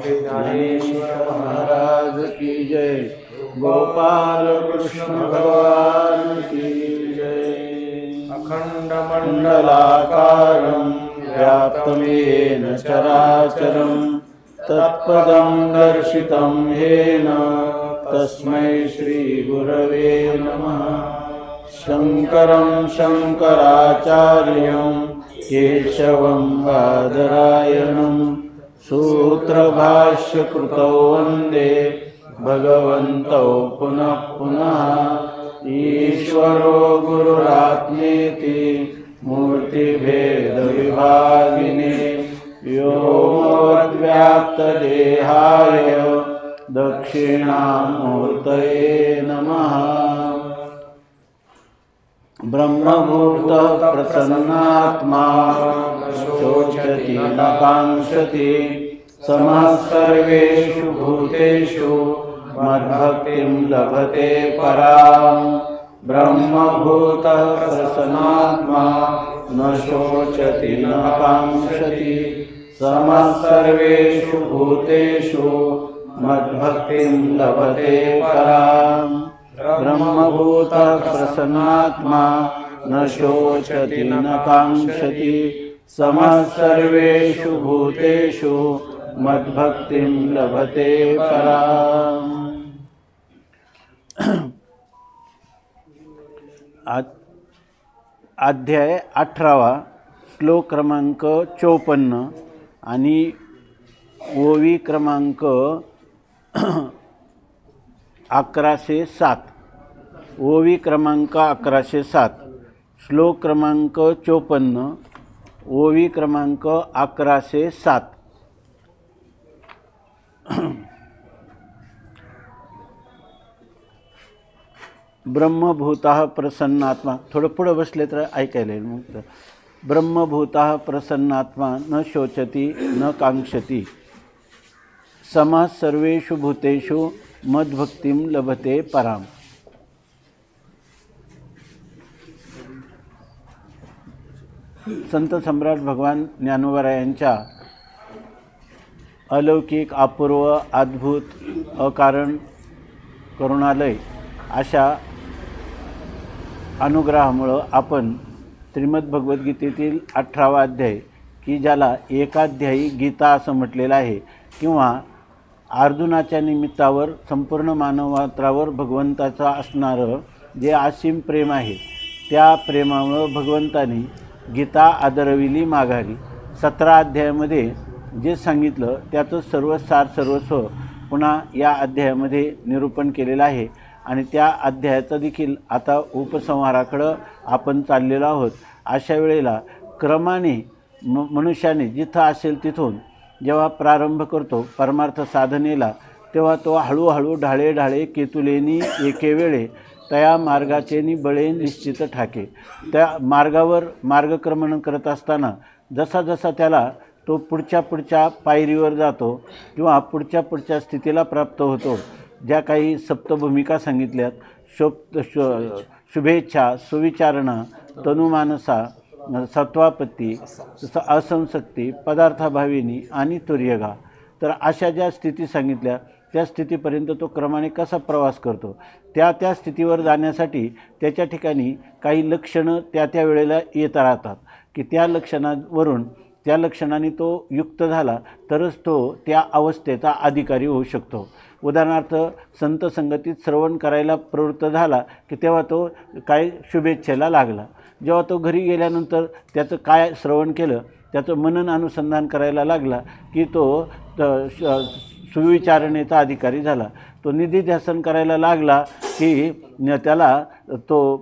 ज्ञानेश्वर महाराज की जय। गोपाल कृष्ण भगवान की जय। अखंडमंडलाकारं व्याप्तं येन चराचरं तत्पदं दर्शितं येन तस्मै श्री गुरवे नमः। शंकरं शंकराचार्यं केशवं बादरायणं सूत्रभाष्यकृतौ वन्दे भगवन्तौ पुनः पुनः। ईश्वरो गुरुरात्मेति मूर्तिभेदविभागिने व्योमवद्व्याप्तदेहाय दक्षिणामूर्तये नमः। ब्रह्मभूतः प्रसन्नात्मा शोचति न काङ्क्षति समः सर्वेषु भूतेषु मद्भक्तिं लभते पराम्। ब्रह्मभूतः प्रसन्नात्मा न शोचति न काङ्क्षति समः सर्वेषु भूतेषु मद्भक्तिं लभते पराम्। ब्रह्मभूतः प्रसन्नात्मा न शोचति न काङ्क्षति समः सर्वेषु भूतेषु मद्भक्तिं लभते पराम्। अध्याय 18 श्लोक क्रमांक 54 आणि ओवी क्रमांक 1107। ओवी क्रमांक 1107 श्लोक क्रमांक 54 ओवी क्रमांक 1107। ब्रह्मभूतः प्रसन्नात्मा, थोडं पुढं बसले तर ऐकायला येईल मग। ब्रह्मभूतः प्रसन्नात्मा न शोचति न काङ्क्षति समः सर्वेषु भूतेषु मद्भक्तिं लभते पराम्। संत सम्राट भगवान ज्ञानोबरायांच्या अलौकिक अपूर्व अद्भुत अकारण करुणालय अशा अनुग्रहामुळं आपण श्रीमद्भगवद्गीतेतील 18वा अध्याय की ज्याला एकाध्यायी गीता असं म्हटलेलं आहे किंवा अर्जुनाच्या निमित्तावर संपूर्ण मानवमात्रावर भगवंताचं असणारं जे असीम प्रेम आहे त्या प्रेमामुळं भगवंताने गीता आदरविली माघारी। 17 अध्यायामध्ये जे सांगितलं त्याचं सर्व सार सर्वस्व पुन्हा या अध्यायामध्ये निरूपण केलेलं आहे आणि त्या अध्यायाचा देखील आता उपसंहाराकडं आपण चाललेलो आहोत। अशा वेळेला क्रमाने मनुष्याने जिथं असेल तिथून जेव्हा प्रारंभ करतो परमार्थ साधनेला तेव्हा तो हळूहळू ढाळे ढाळे केतुलेनी एके वेळे तया मार्गाचेनी बळे निश्चित ठाके। त्या मार्गावर मार्गक्रमण करत असताना जसा जसा त्याला तो पुढच्या पायरीवर जातो किंवा पुढच्या स्थितीला प्राप्त होतो, ज्या काही सप्तभूमिका सांगितल्यात शुभेच्छा, सुविचारणा, तनुमानसा, सत्वापत्ती, असंसक्ती, पदार्थाभाविनी आणि तुर्यगा, तर अशा ज्या स्थिती सांगितल्या त्या स्थितीपर्यंत तो क्रमाने कसा प्रवास करतो त्या स्थितीवर जाण्यासाठी त्याच्या ठिकाणी काही लक्षणं त्या वेळेला येत राहतात की त्या लक्षणावरून त्या लक्षणाने तो युक्त झाला तरच तो त्या अवस्थेचा अधिकारी होऊ शकतो। उदाहरणार्थ संत संगतीत श्रवण करायला प्रवृत्त झाला की तेव्हा तो काय शुभेच्छेला लागला। जेव्हा तो घरी गेल्यानंतर त्याचं काय श्रवण केलं त्याचं मनन अनुसंधान करायला लागला की तो सुविचारणेचा अधिकारी झाला। तो निधिध्यासन करायला लागला की त्याला तो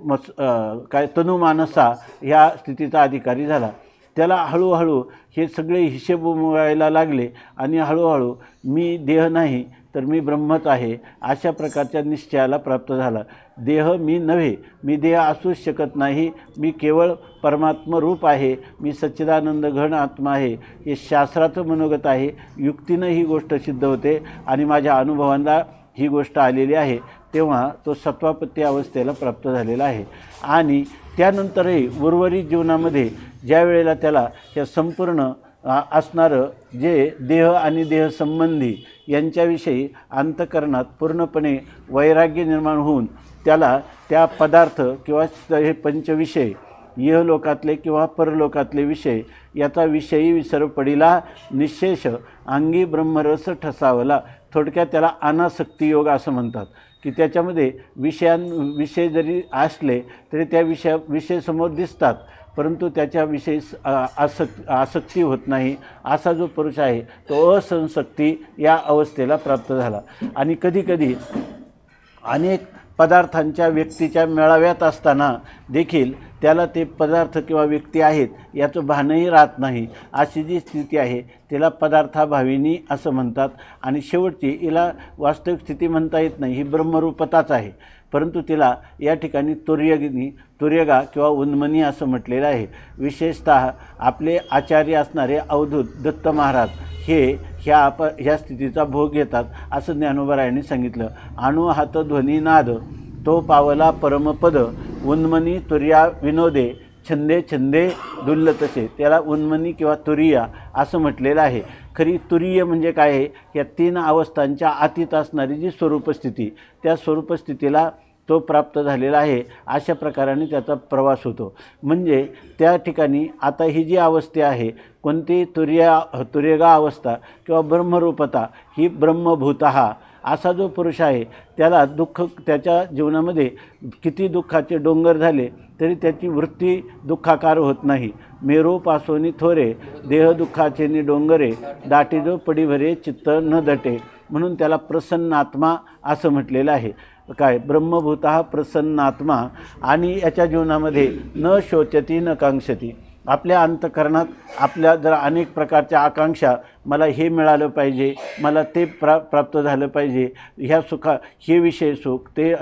काय तनुमानसा ह्या स्थितीचा अधिकारी झाला। त्याला हळूहळू हे सगळे हिशेब उमगायला लागले आणि हळूहळू मी देह नाही तर मी ब्रह्मच आहे अशा प्रकारच्या निश्चयाला प्राप्त झाला। देह मी नव्हे, मी देह असूच शकत नाही, मी केवळ परमात्मरूप आहे, मी सच्चिदानंद घन आत्मा आहे, हे शास्त्राचं मनोगत आहे। युक्तीनं ही गोष्ट सिद्ध होते आणि माझ्या अनुभवांना ही गोष्ट आलेली आहे। तेव्हा तो सत्वापत्ती अवस्थेला प्राप्त झालेला आहे आणि त्यानंतरही उर्वरित जीवनामध्ये ज्या वेळेला त्याला ह्या संपूर्ण असणारं जे देह आणि देहसंबंधी यांच्याविषयी अंतःकरणात पूर्णपणे वैराग्य निर्माण होऊन त्याला त्या पदार्थ किंवा हे पंचविषय इहलोकातले किंवा परलोकातले विषय याचा विषयी विसर पडिला निशेष अंगी ब्रह्मरस ठसावला. थोडक्यात त्याला अनासक्ती योग असं म्हणतात की त्याच्यामध्ये विषय जरी असले तरी त्या विषय समोर दिसतात परंतु त्याच्याविषयी आसक्ती होत नाही. असा जो पुरुष आहे तो असंसक्ती या अवस्थेला प्राप्त झाला. आणि कधीकधी अनेक पदार्थांच्या व्यक्तीच्या मेळाव्यात असताना देखील त्याला ते पदार्थ किंवा व्यक्ती आहेत याचं भानही राहत नाही. अशी जी स्थिती आहे त्याला पदार्थाभाविनी असं म्हणतात. आणि शेवटची हिला वास्तविक स्थिती म्हणता येत नाही, ही ब्रह्मरूपताच आहे, परंतु तिला या ठिकाणी तुर्यगा किंवा उन्मनी असं म्हटलेलं आहे. विशेषतः आपले आचार्य असणारे अवधूत दत्त महाराज ह्या स्थितीचा भोग घेतात असं ज्ञानोबरायांनी सांगितलं. अणुहात ध्वनिनाद तो पावला परमपद उन्मनी तुर्या विनोदे छंदे छंदे दुल्लतसे. त्याला उन्मनी किंवा तुरिया असं म्हटलेलं आहे. खरी तुरीय म्हणजे काय आहे? या 3 अवस्थांच्या अतीत असणारी जी स्वरूपस्थिती, त्या स्वरूपस्थितीला तो प्राप्त झालेला आहे. अशा प्रकाराने त्याचा प्रवास होतो. म्हणजे त्या ठिकाणी आता ही जी अवस्था आहे कोणती तुर्यगा अवस्था किंवा ब्रह्मरूपता ही ब्रह्मभूतः असा जो पुरुष आहे त्याला दुःख त्याच्या जीवनामध्ये किती दुःखाचे डोंगर झाले तरी त्याची वृत्ती दुःखाकार होत नाही. मेरो पासोनी थोरे देह दुःखाचे नि डोंगरे दाटी जो पडीभरे चित्त न दटे म्हणून त्याला प्रसन्नात्मा असं म्हटलेलं आहे. काय ब्रह्मभूतः प्रसन्नात्मा. आणि याच्या जीवनामध्ये न शोचती न कांक्षती. आपल्या अंतःकरणात आपल्या जर अनेक प्रकारच्या आकांक्षा, मला हे मिळालं पाहिजे, मला ते प्राप्त झालं पाहिजे, ह्या हे विषय सुख, ते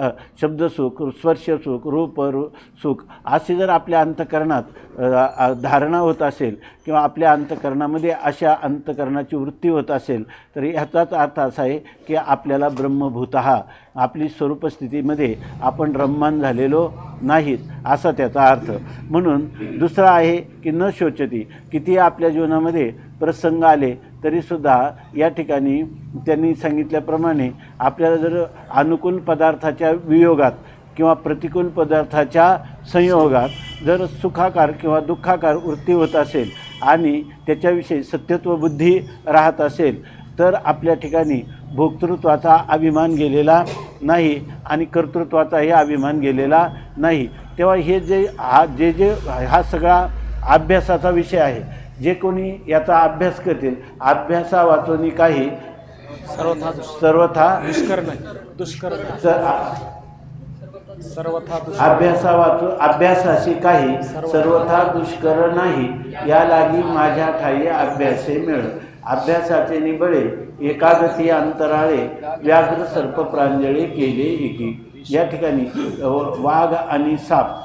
शब्दसुख, स्पर्शसुख, सुख असे जर आपल्या अंतःकरणात धारणा होत असेल किंवा आपल्या अंतःकरणामध्ये अशा अंतःकरणाची वृत्ती होत असेल तर ह्याचाच अर्थ असा आहे की आपल्याला ब्रह्मभूतः आपली स्वरूपस्थितीमध्ये आपण रममान झालेलो नाहीत असा त्याचा अर्थ. म्हणून दुसरा आहे की न शोचती. किती आपल्या जीवनामध्ये प्रसंग आले तरीसुद्धा या ठिकाणी त्यांनी सांगितल्याप्रमाणे आपल्याला जर अनुकूल पदार्थाच्या वियोगात किंवा प्रतिकूल पदार्थाच्या संयोगात जर सुखाकार किंवा दुःखाकार वृत्ती होत असेल आणि त्याच्याविषयी सत्यत्व बुद्धी राहत असेल तर आपल्या ठिकाणी भोक्तृत्वाचा अभिमान गेलेला नाही आणि कर्तृत्वाचाही अभिमान गेलेला नाही. तेव्हा हे हा सगळा अभ्यासाचा विषय आहे. जे कोणी याचा अभ्यास करतील, अभ्यासा वाचून काही सर्वथा अभ्यासाशी काही सर्वथा दुष्कर नाही. या लागी माझ्या ठाई अभ्यासे मिळ. अभ्यासाचे निबळे एकागती अंतराळे व्याघ्र सर्प प्रांजळे केले एकी. या ठिकाणी वाघ आणि साप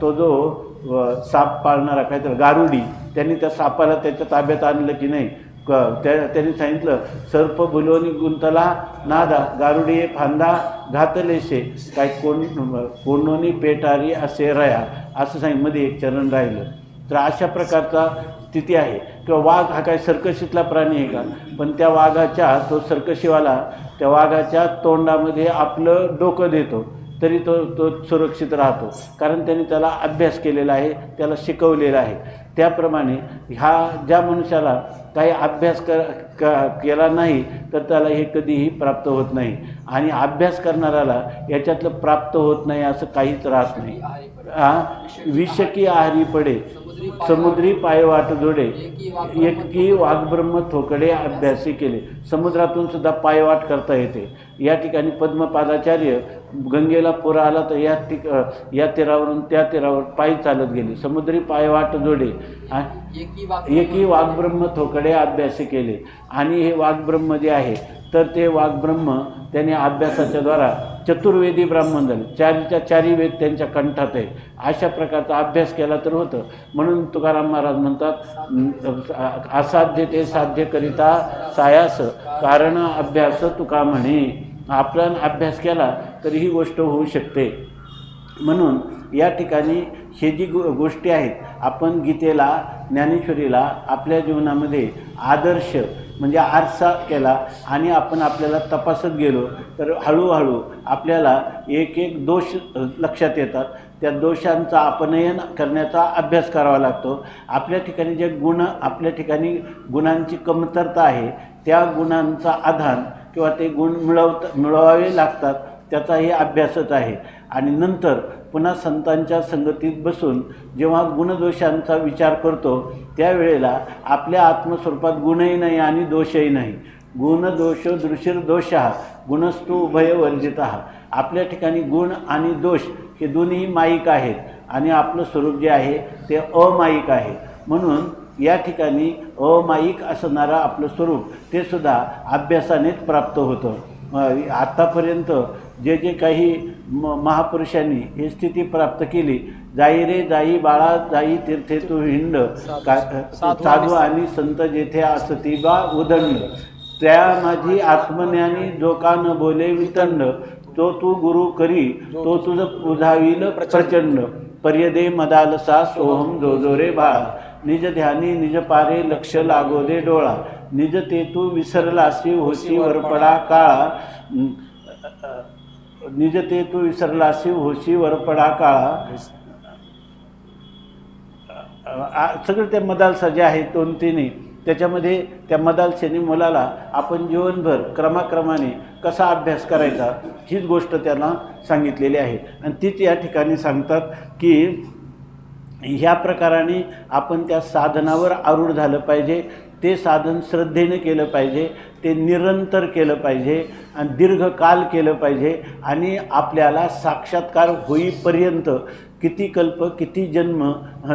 तो जो साप पाळणारा काहीतरी गारुडी त्यांनी त्या सापाला त्याच्या ताब्यात आणलं की नाही. त्यांनी सांगितलं सर्प बुलोनी गुंतला नादा गारुडी फांदा घातलेशे काय कोणोनी पेटारी असे रया असं सांगितलं. मध्ये एक चरण राहिलं. तर अशा प्रकारचा स्थिती आहे. किंवा वाघ हा काय सर्कशीतला प्राणी आहे का? पण त्या वाघाच्या तो सर्कशीवाला त्या वाघाच्या तोंडामध्ये आपलं डोकं देतो तरी तो सुरक्षित राहतो, कारण त्यांनी त्याला अभ्यास केलेला आहे, त्याला शिकवलेलं आहे. त्याप्रमाणे ज्या मनुष्याला काही अभ्यास केला नाही तर त्याला हे कधीही प्राप्त होत नाही. आणि अभ्यास करणाऱ्याला याच्यातलं प्राप्त होत नाही असं काहीच राहत नाही. विषकी आहारी पडे समुद्री पायवाट जोडे एकी वाघब्रह्म थोकडे अभ्यासी केले. समुद्रातून सुद्धा पायवाट करता येते. या ठिकाणी पद्मपादाचार्य गंगेला पूर आला तर या तीरावरून त्या तीरावर पायी चालत गेले. समुद्री पायवाट जोडे एकी वाघब्रह्म थोकडे अभ्यासी केले. आणि हे वाघब्रह्म जे आहे तर ते वाघब्रह्म त्याने अभ्यासाच्या द्वारा चतुर्वेदी ब्राह्मण झाले. चारी वेद त्यांच्या कंठात आहे. अशा प्रकारचा अभ्यास केला तर होतं. म्हणून तुकाराम महाराज म्हणतात असाध्य ते साध्य करिता सायास कारण अभ्यास तुका म्हणे. आपण अभ्यास केला तर ही गोष्ट होऊ शकते. म्हणून या ठिकाणी हे जी गोष्टी आहेत, आपण गीतेला, ज्ञानेश्वरीला आपल्या जीवनामध्ये आदर्श म्हणजे आरसा केला आणि आपण आपल्याला तपासत गेलो तर हळूहळू आपल्याला एक एक दोष लक्षात येतात. त्या दोषांचा अपनयन करण्याचा अभ्यास करावा लागतो. आपल्या ठिकाणी जे गुण, आपल्या ठिकाणी गुणांची कमतरता आहे, त्या गुणांचा आधार किंवा ते गुण मिळवावे लागतात, त्याचाही अभ्यासच आहे. आणि नंतर पुन्हा संतांच्या संगतीत बसून जेव्हा गुणदोषांचा विचार करतो त्यावेळेला आपल्या आत्मस्वरूपात गुणही नाही आणि दोषही नाही. गुणदोष दृशिर्दोषः गुणस्तु उभयवर्जितः. आपल्या ठिकाणी गुण आणि दोष हे दोन्ही मायिक आहेत आणि आपलं स्वरूप जे आहे ते अमायिक आहे. म्हणून या ठिकाणी अमायिक असणारं आपलं स्वरूप ते सुद्धा अभ्यासानेच प्राप्त होतं. आत्तापर्यंत जे जे काही महापुरुषांनी ही स्थिती प्राप्त केली, जाई रे जाई बाळा जाई तीर्थे तू हिंड, साधू आणि संत जेथे असती बा उदंड, त्या माझी आत्मज्ञानी जो का न बोले वितंड, तो तू गुरु करी तो तुझं पुजाविल प्रचंड, पर्यदे मदालसा सोहम जो रे बाळा, निज ध्यानी निज पारे लक्ष लागो दे डोळा, निज ते तू विसरलासी होशी वरपडा काळा, निज ते तू विसरलासी होशी वरपडा काळा. सगळं त्या मदालसा जे आहेत दोन तिन्ही, त्याच्यामध्ये त्या मदालसेने मुलाला आपण जीवनभर क्रमाक्रमाने कसा अभ्यास करायचा हीच गोष्ट त्यांना सांगितलेली आहे. आणि तीच या ठिकाणी सांगतात की ह्या प्रकाराने आपण त्या साधनावर आरूढ झालं पाहिजे. ते साधन श्रद्धेने केलं पाहिजे, ते निरंतर केलं पाहिजे आणि दीर्घकाल केलं पाहिजे. आणि आपल्याला साक्षात्कार होईपर्यंत किती कल्प किती जन्म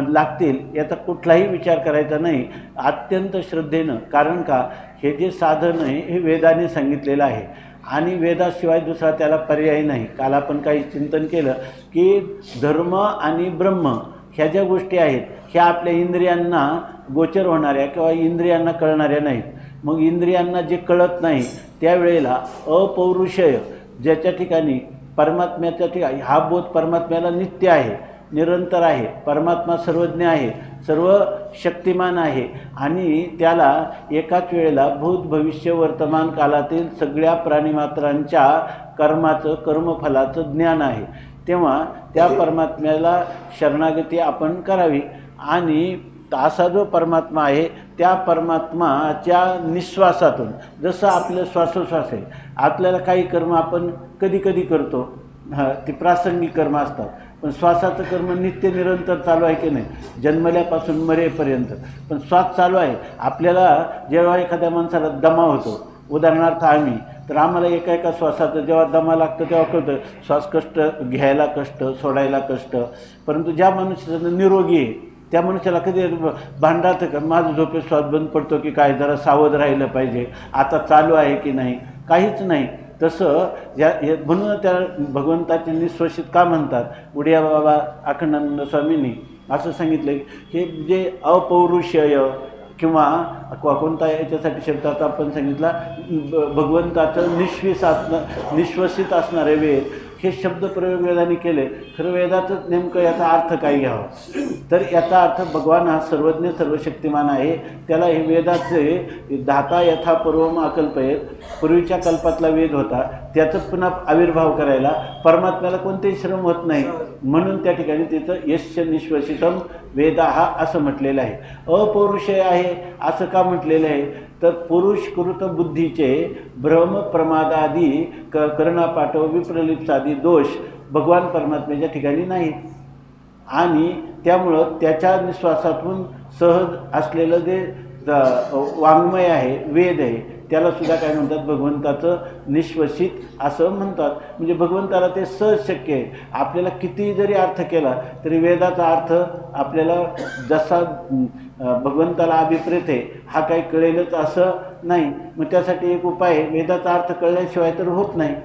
लागतील याचा कुठलाही विचार करायचा नाही, अत्यंत श्रद्धेनं. कारण का, हे जे साधन आहे हे वेदाने सांगितलेलं आहे आणि वेदाशिवाय दुसरा त्याला पर्याय नाही. काल आपण काही चिंतन केलं की धर्म आणि ब्रह्म ह्या ज्या गोष्टी आहेत ह्या आपल्या इंद्रियांना गोचर होणाऱ्या किंवा इंद्रियांना कळणाऱ्या नाहीत. मग इंद्रियांना जे कळत नाही त्यावेळेला अपौरुषय, ज्याच्या ठिकाणी परमात्म्याच्या ठिकाणी हा बोध परमात्म्याला नित्य आहे, निरंतर आहे, परमात्मा सर्वज्ञ आहे, सर्व शक्तिमान आहे आणि त्याला एकाच वेळेला भूत भविष्य वर्तमान कालातील सगळ्या प्राणीमात्रांच्या कर्माचं कर्मफलाचं ज्ञान आहे. तेव्हा त्या परमात्म्याला शरणागती आपण करावी आणि असा जो परमात्मा आहे त्या परमात्माच्या निश्वासातून, जसं आपलं श्वासोश्वास आहे, आपल्याला काही कर्म आपण कधी कधी करतो, ते प्रासंगिक कर्म असतात, पण श्वासाचं कर्म नित्य निरंतर चालू आहे की नाही, जन्मल्यापासून मरेपर्यंत. पण श्वास चालू आहे. आपल्याला जेव्हा एखाद्या माणसाला दमा होतो, उदाहरणार्थ आम्ही, तर आम्हाला एका एका श्वासाचं जेव्हा दमा लागतं तेव्हा कळतं श्वास कष्ट घ्यायला, कष्ट सोडायला कष्ट. परंतु ज्या मनुष्याचं निरोगी आहे त्या मनुष्याला कधी भांडातं का माझं झोपेत श्वास बंद पडतो की काय, जरा सावध राहिलं पाहिजे, आता चालू आहे की नाही, काहीच नाही. तसं म्हणून त्या भगवंताचे निश्वसित का म्हणतात. उडिया बाबा अखंडानंद स्वामींनी असं सांगितलं हे जे अपौरुषय किंवा कोणता याच्यासाठी शब्दात आपण सांगितला भगवंताचं निश्वसित असणारे वेद, हे शब्दप्रयोग वेदाने केले. खरं वेदातच नेमकं याचा अर्थ काय घ्यावा, तर याचा अर्थ भगवान हा सर्वज्ञ सर्वशक्तिमान आहे. त्याला हे वेदाचे धाता यथा पूर्वम अकल्पयेत, पूर्वीच्या कल्पातला वेद होता त्याचं पुन्हा आविर्भाव करायला परमात्म्याला कोणतेही श्रम होत नाही. म्हणून त्या ठिकाणी तिथं यस्य निश्वसितम वेदा हा असं म्हटलेलं आहे. अपौरुषय आहे असं का म्हटलेलं आहे, तर पुरुषकृत बुद्धीचे भ्रम प्रमादादी करणापाठव विप्रलिप्सादी दोष भगवान परमात्म्याच्या ठिकाणी नाहीत. आणि त्यामुळं त्याच्या निश्वासातून सहज असलेलं जे वाङ्मय आहे, वेद आहे, त्याला सुद्धा काय म्हणतात, भगवंताचं निश्वसित असं म्हणतात. म्हणजे भगवंताला ते सहज शक्य आहे. आपल्याला किती जरी अर्थ केला तरी वेदाचा अर्थ आपल्याला जसा भगवंताला अभिप्रेत आहे हा काही कळेलच असं नाही. मग त्यासाठी एक उपाय आहे, वेदाचा अर्थ कळल्याशिवाय तर होत नाही.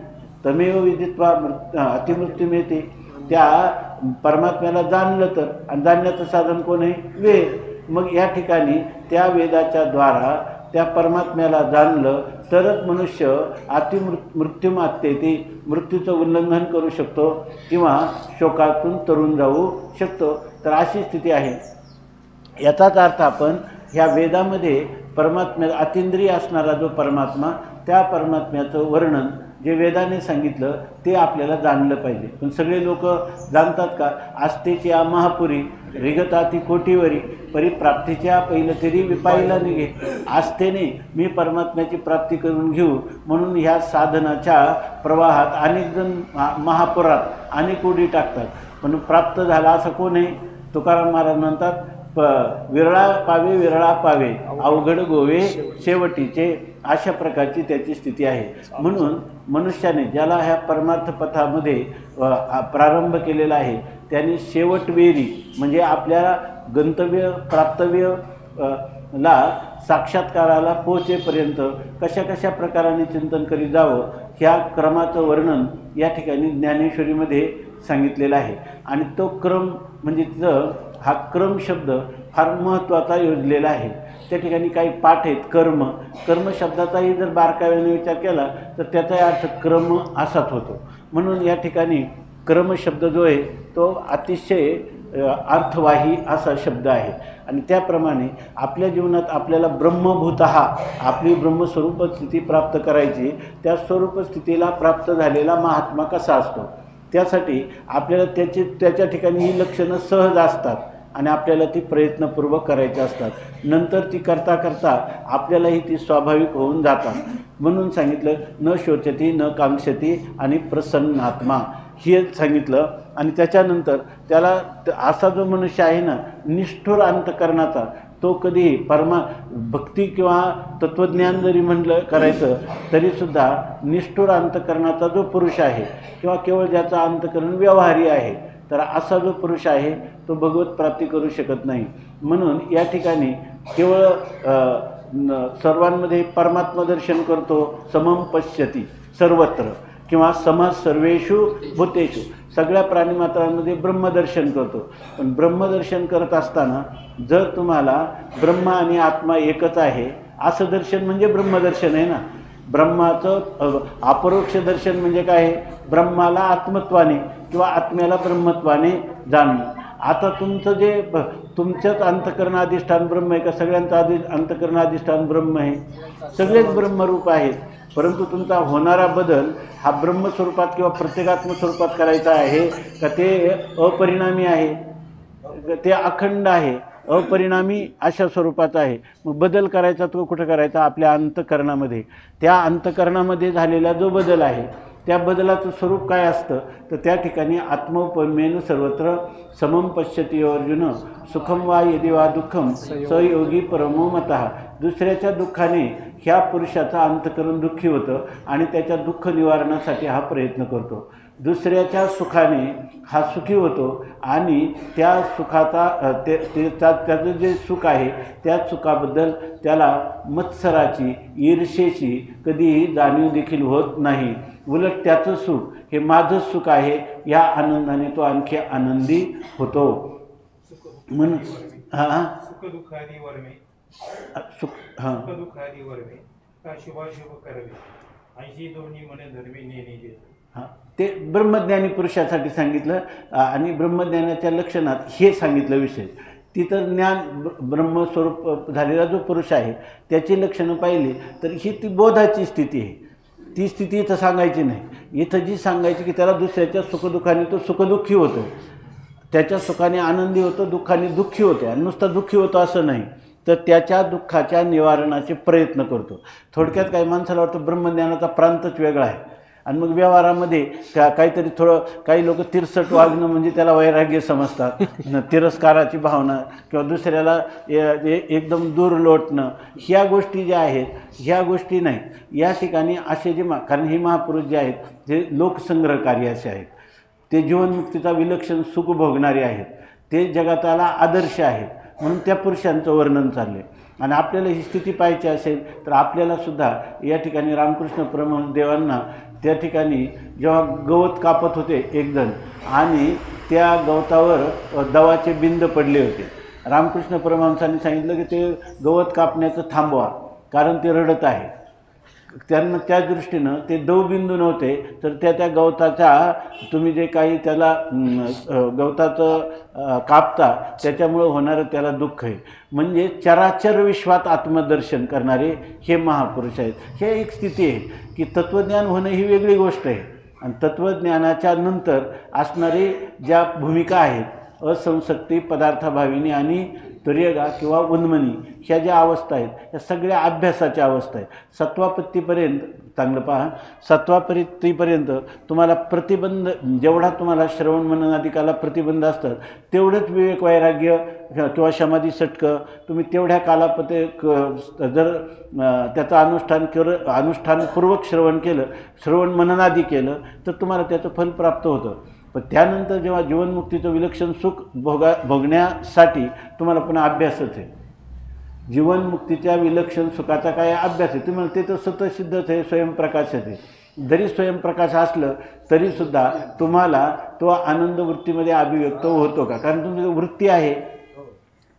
तमेव विदित्वा अतिमृत्यू मिळते. त्या परमात्म्याला जाणलं तर, आणि जाणण्याचं साधन कोण आहे, वेद. मग या ठिकाणी त्या वेदाच्या द्वारा त्या परमात्म्याला जाणलं तरच मनुष्य मृत्युमात्येती मृत्यूचं उल्लंघन करू शकतो किंवा शोकातून तरून जाऊ शकतो. तर अशी स्थिती आहे. याचाच अर्थ आपण ह्या वेदामध्ये परमात्म्या अतींद्रिय असणारा जो परमात्मा, त्या परमात्म्याचं वर्णन जे वेदाने सांगितलं ते आपल्याला जाणलं पाहिजे. पण सगळे लोक जाणतात का? आस्तेच्या महापुरी रिगताती कोटीवरी परिप्राप्तीच्या पहिलं तरी विपाईला निघे. आस्थेने मी परमात्म्याची प्राप्ती करून घेऊ म्हणून ह्या साधनाच्या प्रवाहात अनेक जण महापुरात अनेक उडी टाकतात, पण प्राप्त झाला असं कोण आहे? तुकाराम महाराज म्हणतात, विरळा पावे अवघड गोवे शेवटीचे. अशा प्रकारची त्याची स्थिती आहे. म्हणून मनुष्याने ज्याला ह्या परमार्थ पथामध्ये प्रारंभ केलेला आहे त्याने शेवटवेरी म्हणजे आपल्याला गंतव्य प्राप्तव्य ला साक्षात्काराला पोहोचेपर्यंत कशा कशा प्रकाराने चिंतन करीत जावं ह्या क्रमाचं वर्णन या ठिकाणी ज्ञानेश्वरीमध्ये सांगितलेला आहे. आणि तो क्रम म्हणजे तिथं हा क्रम शब्द फार महत्त्वाचा योजलेला आहे. त्या ठिकाणी काही पाठ आहेत कर्म शब्दाचाही जर बारकाव्याने विचार केला तर त्याचा अर्थ क्रम असाच होतो. म्हणून या ठिकाणी क्रम शब्द जो आहे तो अतिशय अर्थवाही असा शब्द आहे. आणि त्याप्रमाणे आपल्या जीवनात आपल्याला ब्रह्मभूतः आपली ब्रह्मस्वरूप स्थिती प्राप्त करायची. त्या स्वरूप स्थितीला प्राप्त झालेला महात्मा कसा असतो त्यासाठी आपल्याला त्याच्या ठिकाणी ही लक्षणं सहज असतात आणि आपल्याला ती प्रयत्नपूर्वक करायची असतात. नंतर ती करता करता आपल्यालाही ती स्वाभाविक होऊन जातात. म्हणून सांगितलं न शोचती न कांक्षती आणि प्रसन्नात्मा हे सांगितलं. आणि त्याच्यानंतर त्याला असा जो मनुष्य आहे ना निष्ठुर अंतकरणाचा, तो कधी भक्ती किंवा तत्त्वज्ञान जरी म्हणलं करायचं तरीसुद्धा निष्ठुर अंतकरणाचा जो पुरुष आहे किंवा केवळ ज्याचा अंतकरण व्यवहारी आहे, तर असा जो पुरुष आहे तो भगवत प्राप्ती करू शकत नाही. म्हणून या ठिकाणी केवळ सर्वांमध्ये परमात्मा दर्शन करतो, समम पश्यती सर्वत्र किंवा सम सर्वेषु भूतेषु, सगळ्या प्राणीमात्रांमध्ये ब्रह्मदर्शन करतो. पण ब्रह्मदर्शन करत असताना जर तुम्हाला ब्रह्म आणि आत्मा एकच आहे असं दर्शन म्हणजे ब्रह्मदर्शन आहे ना. ब्रह्माचं अपरोक्ष दर्शन म्हणजे काय आहे? ब्रह्माला आत्मत्वाने किंवा आत्म्याला ब्रह्मत्वाने जाणणं. आता तुमचं जे तुमच्याच अंतकरणाधिष्ठान ब्रह्म आहे का? सगळ्यांचं अंतकरणाधिष्ठान ब्रह्म आहे, सगळेच ब्रह्मरूप आहेत. परंतु तुमचा होणारा बदल हा ब्रह्मस्वरूपात किंवा प्रत्येकात्म स्वरूपात करायचा आहे का ते अपरिणामी आहे, ते अखंड आहे, अपरिणामी अशा स्वरूपाचा आहे. मग बदल करायचा तो कुठं करायचा? आपल्या अंतकरणामध्ये. त्या अंतकरणामध्ये झालेला जो बदल आहे त्या बदलाचं स्वरूप काय असतं तर त्या ठिकाणी आत्मोपम्येन सर्वत्र समम पश्यती अर्जुन सुखम वा यदि वा दुःखम स योगी परमो मतः. दुसऱ्याच्या दुःखाने ह्या पुरुषाचं अंतकरण दुःखी होतं आणि त्याच्या दुःख निवारणासाठी हा प्रयत्न करतो. दुसऱ्याच्या सुखाने हा सुखी होतो आणि त्या सुखाचा त्याचं जे सुख आहे त्या सुखाबद्दल त्याला मत्सराची ईर्षेची कधीही जाणीव देखील होत नाही. उलट त्याचं सुख हे माझं सुख आहे या आनंदाने तो आणखी आनंदी होतो. म्हणून सुखदुःखादी वर्मे शुभाशुभ करवे ऐशी दोन्ही मने धर्मी नेणे. ते ब्रह्मज्ञानी पुरुषासाठी सांगितलं. आणि ब्रह्मज्ञानाच्या लक्षणात हे सांगितलं विषय. तिथं ज्ञान ब्रह्मस्वरूप झालेला जो पुरुष आहे त्याची लक्षणं पाहिली तर ही ती बोधाची स्थिती आहे. ती स्थिती इथं सांगायची नाही. इथं जी सांगायची की त्याला दुसऱ्याच्या सुखदुःखाने तो सुखदुःखी होतो, त्याच्या सुखाने आनंदी होतो, दुःखाने दुःखी होतो. आणि नुसता दुःखी होतो असं नाही तर त्याच्या दुःखाच्या निवारणाचे प्रयत्न करतो. थोडक्यात काही माणसाला वाटतं ब्रह्मज्ञानाचा प्रांतच वेगळा आहे आणि मग व्यवहारामध्ये काहीतरी काही लोक तिरसट वागणं म्हणजे त्याला वैराग्य समजतात, तिरस्काराची भावना किंवा दुसऱ्याला एकदम दूर लोटणं, ह्या गोष्टी ज्या आहेत ह्या गोष्टी नाही. या ठिकाणी असे जे कारण हे महापुरुष जे आहेत ते लोकसंग्रहकारी असे आहेत, ते जीवनमुक्तीचा विलक्षण सुख भोगणारे आहेत, ते जगाताला आदर्श आहेत. म्हणून त्या पुरुषांचं वर्णन चालले. आणि आपल्याला ही स्थिती पाहायची असेल तर आपल्यालासुद्धा या ठिकाणी रामकृष्ण परमहंस देवांना त्या ठिकाणी जेव्हा गवत कापत होते एकजण आणि त्या गवतावर दवाचे बिंद पडले होते, रामकृष्ण परमहंसांनी सांगितलं की ते गवत कापण्याचं थांबवा, कारण ते रडत आहे. त्यांना त्या दृष्टीनं ते दवबिंदू नव्हते, तर त्या गवताच्या तुम्ही जे काही त्याला गवताचं कापता त्याच्यामुळं होणारं त्याला दुःख आहे. म्हणजे चराचर विश्वात आत्मदर्शन करणारे हे महापुरुष आहेत. हे एक स्थिती आहे की तत्त्वज्ञान होणं ही वेगळी गोष्ट आहे, आणि तत्त्वज्ञानाच्या नंतर असणारी ज्या भूमिका आहेत असंसक्ती, पदार्थाभाविनी आणि तुर्यगा किंवा उन्मनी, ह्या ज्या अवस्था आहेत ह्या सगळ्या अभ्यासाच्या अवस्था आहेत. सत्वापत्तीपर्यंत चांगलं पहा, सत्वापत्तीपर्यंत तुम्हाला प्रतिबंध, जेवढा तुम्हाला श्रवण मननादिकाला प्रतिबंध असतात तेवढंच विवेक वैराग्य किंवा समाधी सटकं तुम्ही तेवढ्या जर त्याचं अनुष्ठानपूर्वक श्रवण केलं, श्रवण मननादी केलं, तर तुम्हाला त्याचं फल प्राप्त होतं. पण त्यानंतर जेव्हा जीवनमुक्तीचं विलक्षण सुख भोगण्यासाठी तुम्हाला पुन्हा अभ्यासच आहे. जीवनमुक्तीच्या विलक्षण सुखाचा काय अभ्यास आहे. तुम्ही म्हणते तर स्वतःसिद्धच आहे, स्वयंप्रकाशच आहे. जरी स्वयंप्रकाश असलं तरीसुद्धा तुम्हाला तो आनंद वृत्तीमध्ये अभिव्यक्त होतो का? कारण तुमची वृत्ती आहे,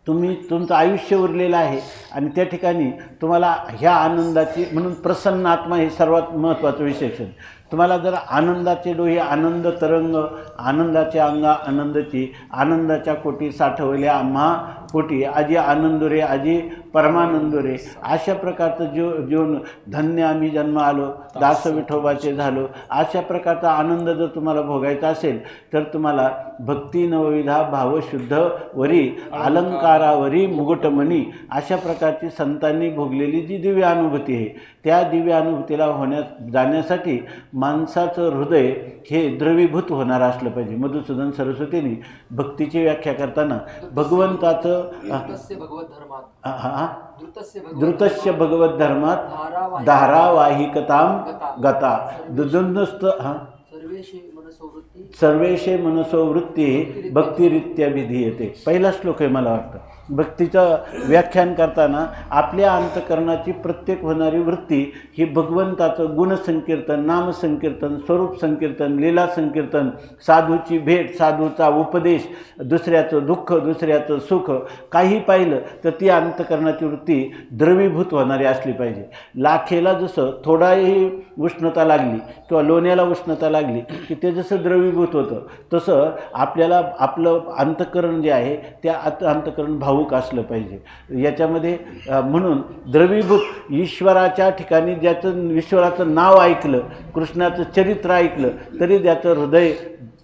तुमचं आयुष्य उरलेलं आहे, आणि त्या ठिकाणी तुम्हाला ह्या आनंदाची, म्हणून प्रसन्न आत्मा हे सर्वात महत्त्वाचं विशेषण. तुम्हाला जर आनंदाचे डोहे, आनंद तरंग, आनंदाचे अंगा आनंदाची, आनंदाच्या कोटी साठवल्या आम्हा कोटी, आजी आनंदोरे आजी परमानंदोरे, अशा प्रकारचं जीवन धन्य आम्ही जन्म आलो, दास विठोबाचे झालो, अशा प्रकारचा आनंद जर तुम्हाला भोगायचा असेल तर तुम्हाला भक्ती नवविधा भावशुद्ध वरी अलंकारावरी मुकुटमणी, अशा प्रकारची संतांनी भोगलेली जी दिव्य अनुभूती आहे, त्या दिव्य अनुभूतीला जाण्यासाठी माणसाचं हृदय हे द्रवीभूत होणारं असलं पाहिजे. मधुसूदन सरस्वतींनी भक्तीची व्याख्या करताना भगवंताचं द्रुतस्य भगवत धर्मात धारावाहिकताम गता दुर्दुस्त सर्वेशे मनसोवृत्ती भक्तिरित्या विधीयते. पहिला श्लोक आहे मला वाटतं. भक्तीचं व्याख्यान करताना आपल्या अंतकरणाची प्रत्येक होणारी वृत्ती ही भगवंताचं गुणसंकीर्तन, नामसंकीर्तन, स्वरूप संकीर्तन, लीला संकीर्तन, साधूची भेट, साधूचा उपदेश, दुसऱ्याचं दुःख, दुसऱ्याचं सुख, काही पाहिलं तर ती अंतकरणाची वृत्ती द्रवीभूत होणारी असली पाहिजे. लाखेला जसं थोडाही उष्णता लागली किंवा लोण्याला उष्णता लागली की ते जसं द्रवीभूत होतं, तसं आपल्याला आपलं अंतकरण जे आहे त्या अंतकरण भावूक असलं पाहिजे. याच्यामध्ये म्हणून द्रवीभूत ईश्वराच्या ठिकाणी ज्याचं ईश्वराचं नाव ऐकलं, कृष्णाचं चरित्र ऐकलं तरी त्याचं हृदय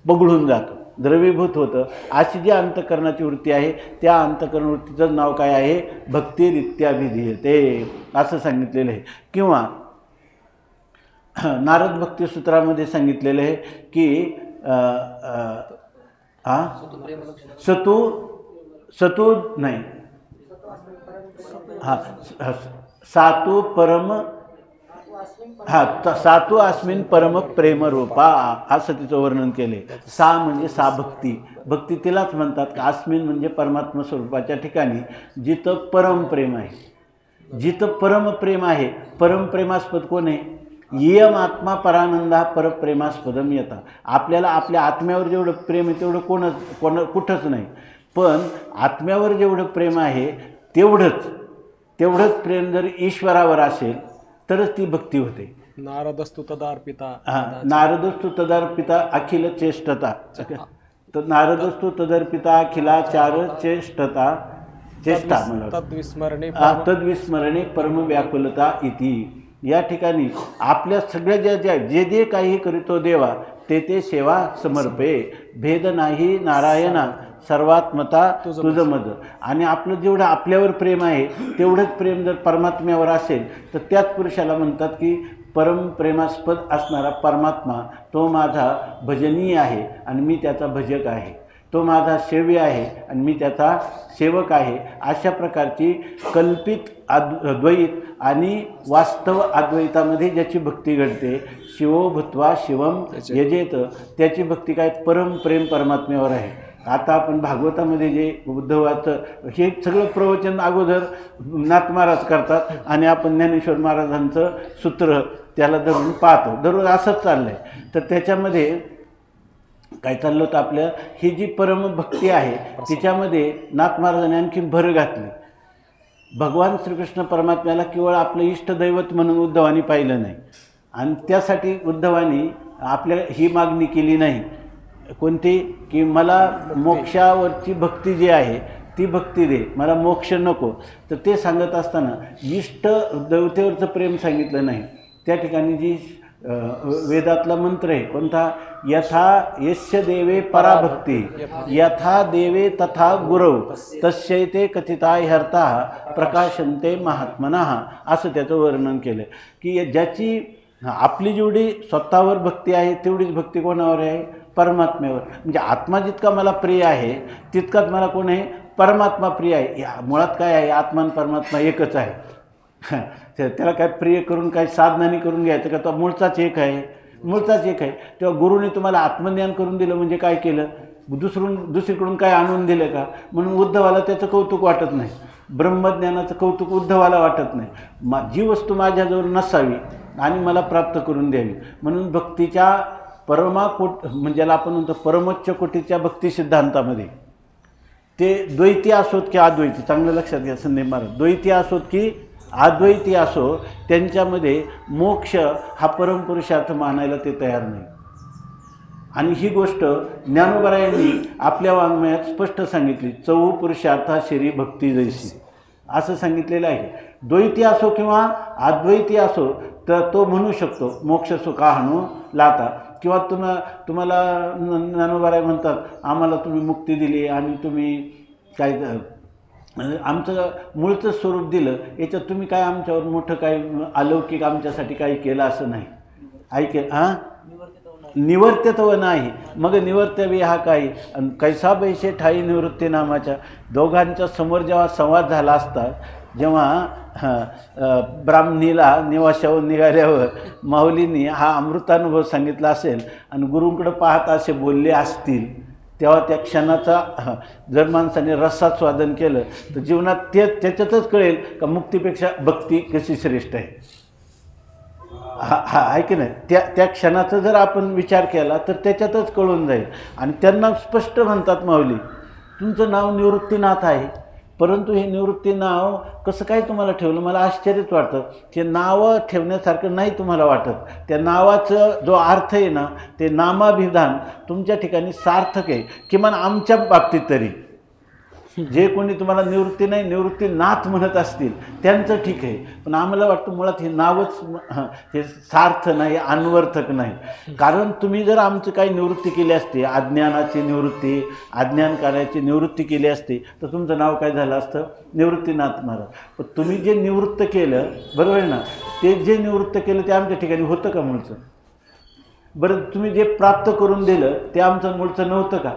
पगळून जातं, द्रवीभूत होतं. अशी जी अंतकरणाची वृत्ती आहे त्या अंतकरण वृत्तीचं नाव काय आहे? भक्तिरित्या विधीयते असं सांगितलेलं आहे. किंवा नारद भक्ती सूत्रामध्ये सांगितलेलं आहे की सतू नाही, सातू परम, सातू अस्मिन परम प्रेम रूपा असं तिचं वर्णन केले. सा म्हणजे सा भक्ती, भक्ती तिलाच म्हणतात का अस्मिन म्हणजे परमात्मा स्वरूपाच्या ठिकाणी जिथं परमप्रेम आहे, जिथं परमप्रेम आहे. परमप्रेमास्पद कोण आहे? येम आत्मा परानंदा परप्रेमास्पदम येता. आपल्याला आपल्या आत्म्यावर जेवढं प्रेम आहे तेवढं कुठंच नाही. पण आत्म्यावर जेवढं प्रेम आहे तेवढंच प्रेम जर ईश्वरावर असेल तरच ती भक्ती होते. नारदस्तु तदार्पिता, नारदस्तु तदार्पिता अखिल चेष्टता, तर नारदस्तु तदर्पिता अखिलाचार चेष्टा मला तद्विस्मरणे परम व्याकुलता इति. या ठिकाणी आपल्या सगळ्या जे काही करीतो देवा ते सेवा समर्पे, भेद नाही नारायणा सर्वात्मता तुझं मद. आणि आपलं जेवढं आपल्यावर प्रेम आहे तेवढंच प्रेम जर परमात्म्यावर असेल तर त्याच पुरुषाला म्हणतात की परमप्रेमास्पद असणारा परमात्मा तो माझा भजनीय आहे आणि मी त्याचा भजक आहे, तो माझा सेव्य आहे आणि मी त्याचा सेवक आहे. अशा प्रकारची कल्पित अद्वैत आणि वास्तव अद्वैतामध्ये ज्याची भक्ती घडते, शिवो भूत्वा शिवम यजेत, त्याची भक्ती काय? परमप्रेम परमात्म्यावर आहे. आता आपण भागवतामध्ये जे उद्धवाचं हे सगळं प्रवचन अगोदर नाथ महाराज करतात आणि आपण ज्ञानेश्वर महाराजांचं सूत्र त्याला धरून पाहतो, दररोज असंच चाललं आहे. तर त्याच्यामध्ये काय चाललं होतं आपलं, ही जी परमभक्ती आहे तिच्यामध्ये नाथ महाराजांनी आणखी भर घातली. भगवान श्रीकृष्ण परमात्म्याला केवळ आपलं इष्टदैवत म्हणून उद्धवानी पाहिलं नाही आणि त्यासाठी उद्धवानी आपल्या ही मागणी केली नाही कोणती की मला मोक्षावरची भक्ती जी आहे ती भक्ती दे, मला मोक्ष नको. तर ते सांगत असताना इष्ट देवतेवरचं प्रेम सांगितलं नाही. त्या ठिकाणी जी वेदातला मंत्र आहे कोणता, यथा यस्य देवे पराभक्ती यथा देवे तथा गुरव तस्यैते कथिता ह्यर्था प्रकाशन्ते महात्मनः, असं त्याचं वर्णन केलं की ज्याची आपली जेवढी स्वतःवर भक्ती आहे तेवढीच भक्ती कोणावर आहे, परमात्म्यावर. म्हणजे आत्मा जितका मला प्रिय आहे तितकाच मला कोण आहे, परमात्मा प्रिय आहे. या मुळात काय आहे, आत्मा आणि परमात्मा एकच आहे. त्याला काय प्रिय करून काय साधनानी करून घ्यायचं का, तो मूळचाच एक आहे, मूळचाच एक आहे. तेव्हा गुरुने तुम्हाला आत्मज्ञान करून दिलं म्हणजे काय केलं, दुसरीकडून काय आणून दिलं का. म्हणून उद्धवाला त्याचं कौतुक वाटत नाही, ब्रह्मज्ञानाचं कौतुक उद्धवाला वाटत नाही. जी वस्तू माझ्याजवळ नसावी आणि मला प्राप्त करून द्यावी. म्हणून भक्तीच्या म्हणजे ज्याला आपण म्हणतो परमोच्च कोटीच्या भक्ती सिद्धांतामध्ये ते द्वैती असोत की अद्वैती, चांगलं लक्षात घ्या संदीप महाराज, द्वैती असोत की अद्वैती असो, त्यांच्यामध्ये मोक्ष हा परमपुरुषार्थ मानायला ते तयार नाही. आणि ही गोष्ट ज्ञानोबरायांनी आपल्या वाङ्मयात स्पष्ट सांगितली, चौ पुरुषार्था शरी भक्ती जैसी, असं सांगितलेलं आहे. द्वैती असो किंवा अद्वैती असो तर तो म्हणू शकतो मोक्ष सुखा हाणू लाता, किंवा तुम्हाला ज्ञानोबाराय म्हणतात आम्हाला तुम्ही मुक्ती दिली आणि तुम्ही काय आमचं मूळचं स्वरूप दिलं, याच्यात तुम्ही काय आमच्यावर मोठं काय अलौकिक आमच्यासाठी काही केलं असं नाही. ऐके हां निवर्त्यत्व नाही. मग निवर्तवी हा काही कैसा बैशे ठाई निवृत्ती नामाच्या दोघांच्या समोर जेव्हा संवाद झाला असता, जेव्हा ब्राह्मणीला निवासावर निघाल्यावर माऊलींनी हा अमृतानुभव सांगितला असेल आणि गुरूंकडे पाहत असे बोलले असतील, तेव्हा त्या क्षणाचा जर माणसाने रसास्वादन केलं तर जीवनात त्याच्यातच कळेल का मुक्तीपेक्षा भक्ती कशी श्रेष्ठ आहे. आहे की नाही. त्या क्षणाचा जर आपण विचार केला तर त्याच्यातच कळून जाईल. आणि त्यांना स्पष्ट म्हणतात माऊली, तुमचं नाव निवृत्तीनाथ आहे, परंतु हे निवृत्ती नाव कसं काय तुम्हाला ठेवलं, मला आश्चर्यच वाटतं. ते नावं ठेवण्यासारखं नाही तुम्हाला वाटत. त्या नावाचं जो अर्थ आहे ना, ते नामाभिधान तुमच्या ठिकाणी सार्थक आहे, किमान आमच्या बाबतीत तरी. जे कोणी तुम्हाला निवृत्ती नाही निवृत्तीनाथ म्हणत असतील त्यांचं ठीक आहे, पण आम्हाला वाटतं मुळात हे नावच हे सार्थ नाही, अन्वर्थक नाही. कारण तुम्ही जर आमचं काही निवृत्ती केली असते, अज्ञानाची निवृत्ती, अज्ञान कार्याची निवृत्ती केली असते तर तुमचं नाव काय झालं असतं, निवृत्तीनाथ महाराज. पण तुम्ही जे निवृत्त केलं, बरोबर आहे ना, ते जे निवृत्त केलं ते आमच्या ठिकाणी होतं का मूळचं. बरं, तुम्ही जे प्राप्त करून दिलं ते आमचं मूळचं नव्हतं का.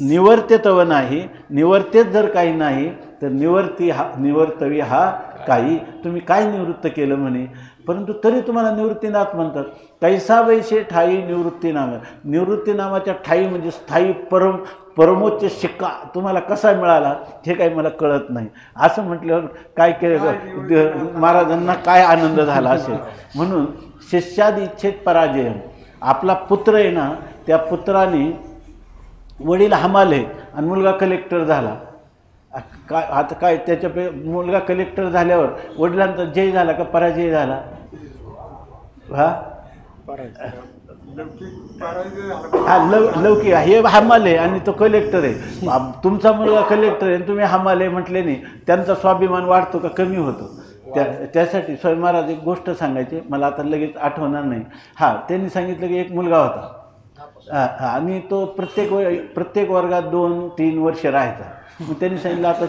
निवर्त्यत्व नाही, निवर्तेत जर काही नाही तर निवर्तवी हा काही. तुम्ही काय निवृत्त केलं म्हणे, परंतु तरी तुम्हाला निवृत्तीनाथ म्हणतात. कैसा वैशे ठाई निवृत्ती नाम, निवृत्ती नामाच्या ठाई म्हणजे स्थायी परमोच्च शिक्का तुम्हाला कसा मिळाला हे काही मला कळत नाही. असं म्हटल्यावर काय केलं महाराजांना काय आनंद झाला असेल. म्हणून शिष्याद इच्छेत पराजय. आपला पुत्र आहे ना, त्या पुत्राने वडील हमाले आणि मुलगा कलेक्टर झाला. काय आता काय त्याच्या मुलगा कलेक्टर झाल्यावर वडिलांचा जय झाला का पराजय झाला. हा लौकिक हे हमाले आणि तो कलेक्टर आहे. तुमचा मुलगा कलेक्टर आहे आणि तुम्ही हमाले म्हटले नाही, त्यांचा स्वाभिमान वाढतो का कमी होतो. त्यासाठी स्वामी महाराज एक गोष्ट सांगायची, मला आता लगेच आठवणार नाही. हां, त्यांनी सांगितलं की एक मुलगा होता आणि तो प्रत्येक वर्गात 2-3 वर्ष राहायचा. मग त्यांनी सांगितलं आता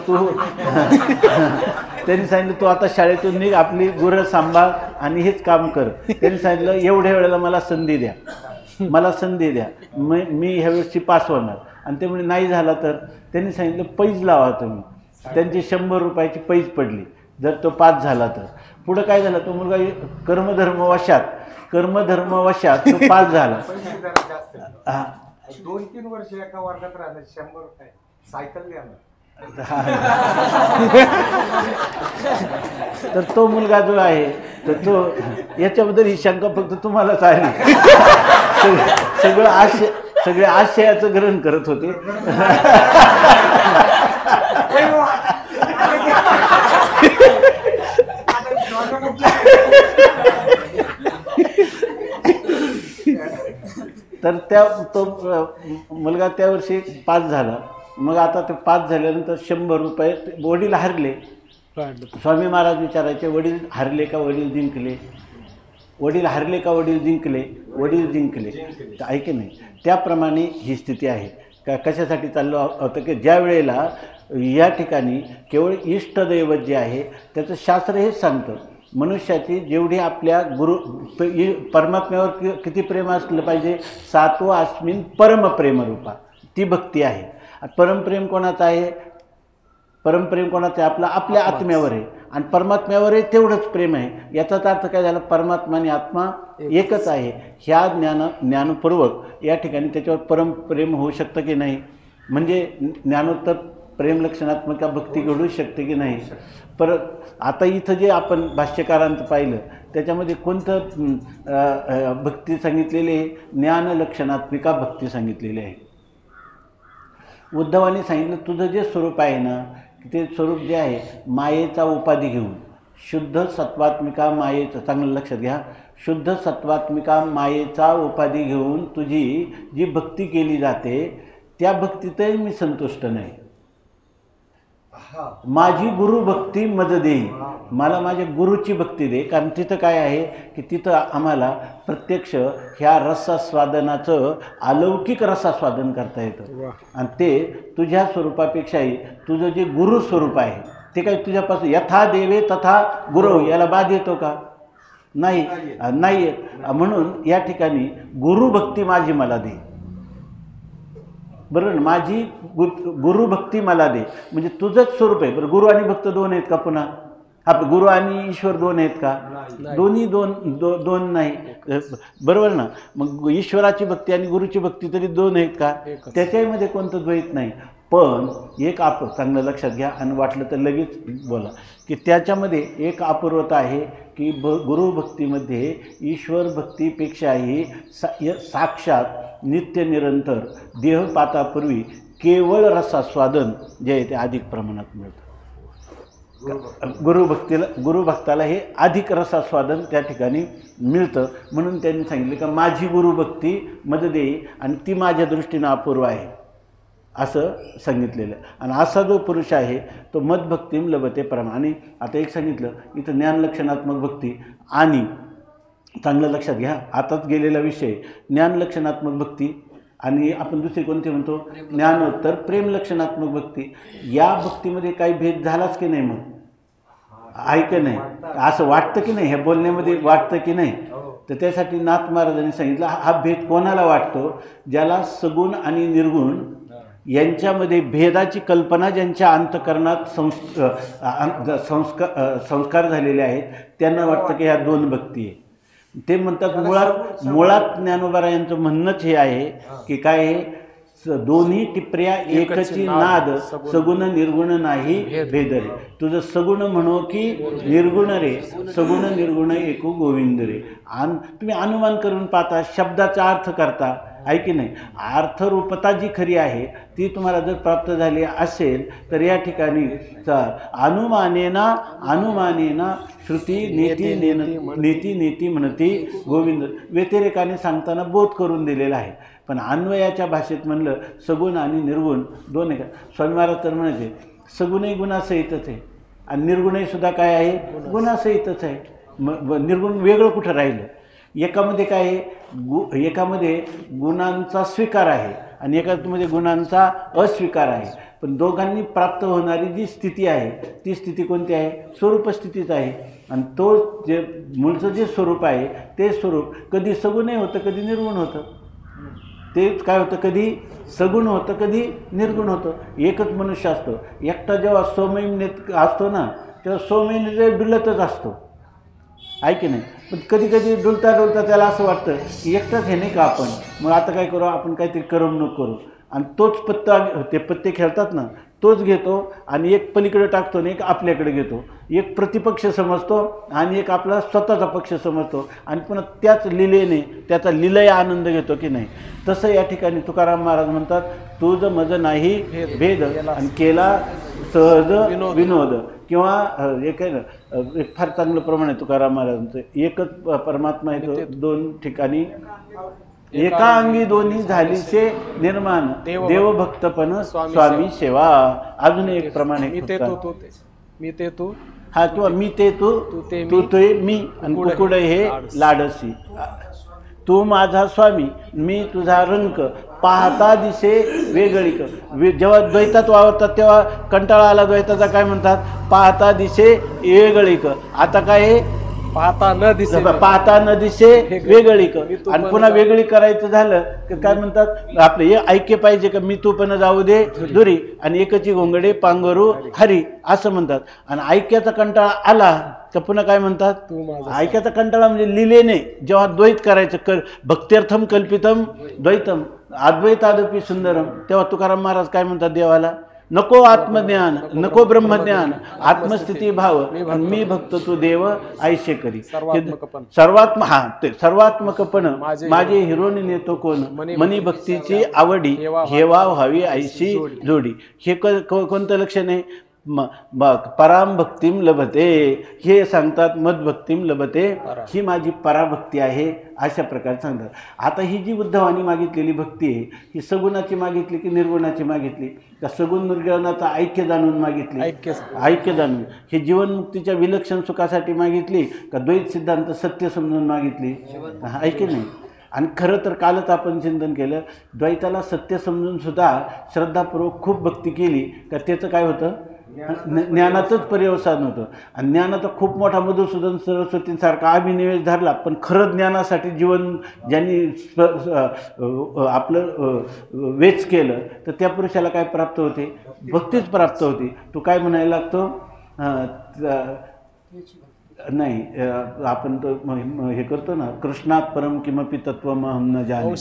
तू आता शाळेतून निघ, आपली गुरं सांभाळ आणि हेच काम कर. त्यांनी सांगितलं एवढ्या वेळेला मला संधी द्या, मी ह्या वेळेसची पास होणार. आणि ते म्हणजे नाही झाला तर त्यांनी सांगितलं पैज लावा तुम्ही. त्यांची 100 रुपयाची पैज पडली जर तो पास झाला तर. पुढं काय झालं, तो मुलगा कर्मधर्मवशात तो पास झाला. 2-3 वर्ष एका वर्गात राहिलं, 100 रुपये सायकल द्यायला. तर तो मुलगा जो आहे तर तो याच्याबद्दल ही शंका फक्त तुम्हालाच आली. सगळे आशयाचं ग्रहण करत होते. तर तो मुलगा त्या वर्षी पास झाला. मग आता ते पास झाल्यानंतर 100 रुपये वडील हारले. स्वामी महाराज विचारायचे, वडील हारले का वडील जिंकले? वडील हारले का वडील जिंकले? वडील जिंकले. तर ऐके नाही, त्याप्रमाणे ही स्थिती आहे. कशासाठी चाललो होतं की ज्या वेळेला या ठिकाणी केवळ इष्टदैवत जे आहे त्याचं शास्त्र हेच सांगतं, मनुष्याची जेवढी आपल्या परमात्म्यावर किती प्रेम असलं पाहिजे, सात्व अस्मिन परमप्रेमरूपा, ती भक्ती आहे. परमप्रेम कोणाचं आहे? परमप्रेम कोणाचं आहे? आपल्या आत्म्यावर आहे. आणि परमात्म्यावरही तेवढंच प्रेम आहे. याचाच अर्थ काय झाला? परमात्मा आणि आत्मा एकच आहे. ह्या ज्ञानपूर्वक या ठिकाणी त्याच्यावर परमप्रेम होऊ शकतं की नाही? म्हणजे ज्ञानोत्तर प्रेम लक्षणात्मक भक्ती घडू शकते की नाही? परत आता इथं जे आपण भाष्यकारांत पाहिलं त्याच्यामध्ये कोणतं भक्ती सांगितलेली आहे? ज्ञानलक्षणात्मिका भक्ती सांगितलेली आहे. उद्धवाने सांगितलं, तुझं जे स्वरूप आहे ना, ते स्वरूप जे आहे मायेचा उपाधी घेऊन, शुद्ध सत्वात्मिका मायेचं, चांगलं लक्षात घ्या, शुद्ध सत्वात्मिका मायेचा उपाधी घेऊन तुझी जी भक्ती केली जाते त्या भक्तीतही मी संतुष्ट नाही. माझी गुरुभक्ती मज देई, मला माझ्या गुरुची भक्ती दे. कारण तिथं काय आहे की तिथं आम्हाला प्रत्यक्ष ह्या रसास्वादनाचं अलौकिक रसास्वादन करता येतं. आणि ते तुझ्या स्वरूपापेक्षाही तुझं जे गुरु स्वरूप आहे ते काय तुझ्यापासून यथा देवे तथा गुरु, याला बाद येतो का? नाही, नाही. म्हणून या ठिकाणी गुरुभक्ती माझी मला दे. बरोबर, माझी गुरुभक्ती मला दे. म्हणजे तुझंच स्वरूप आहे. बरं, गुरु आणि भक्त दोन आहेत का? पुन्हा आपलं गुरु आणि ईश्वर दोन आहेत का? दोन्ही दोन नाही. बरोबर ना? मग ईश्वराची भक्ती आणि गुरुची भक्ती तरी दोन आहेत का? त्याच्यामध्ये कोणतं द्वैत नाही. पण एक चांगलं लक्षात घ्या आणि वाटलं तर लगेच बोला की त्याच्यामध्ये एक अपूर्वता आहे की गुरुभक्तीमध्ये ईश्वर भक्तीपेक्षाही साक्षात नित्य निरंतर देहपातापूर्वी केवळ रसास्वादन जे आहे ते अधिक प्रमाणात मिळतं. गुरुभक्ताला हे अधिक रसास्वादन त्या ठिकाणी मिळतं. म्हणून त्यांनी सांगितलं का माझी गुरुभक्ती मद देई आणि ती माझ्या दृष्टीनं अपूर्व आहे असं सांगितलेलं. आणि असा जो पुरुष आहे तो मदभक्तीम लभते परम. आणि आता एक सांगितलं इथं ज्ञानलक्षणात्मक भक्ती, आणि चांगलं लक्षात घ्या आताच गेलेला विषय ज्ञानलक्षणात्मक भक्ती आणि आपण दुसरी कोणती म्हणतो? ज्ञानोत्तर प्रेमलक्षणात्मक भक्ती. या भक्तीमध्ये काही भेद झालाच की नाही? मग आहे की नाही? असं वाटतं की नाही? ह्या बोलण्यामध्ये वाटतं की नाही? तर त्यासाठी नाथ महाराजांनी सांगितलं हा भेद कोणाला वाटतो? ज्याला सगुण आणि निर्गुण यांच्यामध्ये भेदाची कल्पना ज्यांच्या अंतःकरणात संस्कार झालेले आहेत त्यांना वाटतं की ह्या दोन भक्ती आहे. ते म्हणतात मुळात ज्ञानोबा यांचं म्हणणंच हे आहे की काय दोन्ही टिपऱ्या एकची नाद, सगुण निर्गुण नाही भेद रे. तुझं सगुण म्हणो की निर्गुण रे, सगुण निर्गुण एकू गोविंद रे. तुम्ही अनुमान करून पाहता, शब्दाचा अर्थ करता, आहे की नाही? अर्थरूपता जी खरी आहे ती तुम्हाला जर प्राप्त झाली असेल तर या ठिकाणी अनुमानेना श्रुती नेती म्हणती गोविंद व्यतिरेकाने सांगताना बोध करून दिलेला आहे. पण अन्वयाच्या भाषेत म्हणलं सगुण आणि निर्गुण दोन आहे का? स्वामी महाराज तर म्हणायचे सगुणही गुणासहितच आहे आणि निर्गुणही सुद्धा काय आहे? गुणासहितच आहे. निर्गुण वेगळं कुठं राहिलं? एकामध्ये काय आहे? एकामध्ये गुणांचा स्वीकार आहे आणि एकामध्ये गुणांचा अस्वीकार आहे. पण दोघांनी प्राप्त होणारी जी स्थिती आहे ती स्थिती कोणती आहे? स्वरूप स्थितीच आहे. आणि तो जे मूळचं जे स्वरूप आहे ते स्वरूप कधी सगुणही होतं, कधी निर्गुण होतं. ते काय होतं? कधी सगुण होतं, कधी निर्गुण होतं. एकच मनुष्य असतो. एकटा जेव्हा सौम्यनेत असतो ना तेव्हा सौम्यने डुलतच असतो, आहे की नाही? पण कधी कधी डुलता त्याला असं वाटतं की एकटाच हे नाही का आपण, मग आता काय करू, आपण काहीतरी करमणूक करू. आणि तोच पत्ता, ते पत्ते खेळतात ना, तोच घेतो आणि एक पलीकडे टाकतो आणि एक आपल्याकडे घेतो, एक प्रतिपक्ष समजतो आणि एक आपला स्वतःचा पक्ष समजतो आणि पुन्हा त्याच लीलेने त्याचा लीलय आनंद घेतो की नाही. तसं या ठिकाणी तुकाराम महाराज म्हणतात, तुझं मज नाही भेद आणि केला सहज विनोद. किंवा एक आहे ना, एक फार चांगलं प्रमाण आहे तुकाराम महाराजांचं, एकच परमात्मा आहे तो दोन ठिकाणी एका अंगी दोन्ही झालीचे निर्माण देवभक्तपण स्वामी सेवा. अजून एक प्रमाण आहे, मी ते तू हा, किंवा मी ते तू तू ते मी आणि कुकुड हे लाडसी. तू माझा स्वामी मी तुझा रंक पाहता दिसे वेगळीक. जेव्हा द्वैतात वावरतात तेव्हा कंटाळा आला द्वैताचा, काय म्हणतात, पाहता दिसे वेगळीक. आता काय आहे, पाहता न दिसे वेगळीक. आणि पुन्हा वेगळी करायचं झालं की काय म्हणतात, आपलं हे ऐक्य पाहिजे का, मी तू पण जाऊ दे दुरी आणि एकची घोंगडे पांघरू हरी असं म्हणतात. आणि ऐक्याचा कंटाळा आला तर पुन्हा काय म्हणतात, ऐक्याचा कंटाळा म्हणजे लिलेने जेव्हा द्वैत करायचं, भक्त्यर्थम कल्पितम द्वैतम अद्वैतादपि सुंदरम, तेव्हा तुकाराम महाराज काय म्हणतात देवाला, नको आत्मज्ञान नको ब्रह्मज्ञान आत्मस्थिती भाव मी भक्त तू देव ऐशे करी. सर्वात्मकपण माझे हिरोनी नेतो कोण, मनी भक्तीची आवडी हेवा व्हावी ऐशी जोडी. हे कोणतं लक्षण आहे, पराम भक्तीम लभते, हे सांगतात मदभक्तीम लभते, ही माझी पराभक्ती आहे अशा प्रकारे सांगतात. आता ही जी उद्धवानी मागितलेली भक्ती आहे ही सगुणाची मागितली की निर्गुणाची मागितली, का सगुण निर्गुणाचा ऐक्य जाणून मागितली, ऐक्य जाणून हे जीवनमुक्तीच्या विलक्षण सुखासाठी मागितली का द्वैत सिद्धांत सत्य समजून मागितली, ऐक्य नाही. आणि खरं तर कालच आपण चिंतन केलं, द्वैताला सत्य समजून सुद्धा श्रद्धापूर्वक खूप भक्ती केली का त्याचं काय होतं, ज्ञानाचंच पर्यवसान होतं. आणि ज्ञानाचा खूप मोठा मधुसूदन सरस्वतींसारखा अभिनिवेश धरला, पण खरं ज्ञानासाठी जीवन ज्यांनी आपलं वेच केलं तर त्या पुरुषाला काय प्राप्त होते, भक्तीच प्राप्त होती. तो काय म्हणायला लागतो, नाही आपण तो हे करतो ना, कृष्णात परम किमपि तत्वमहं न जाने.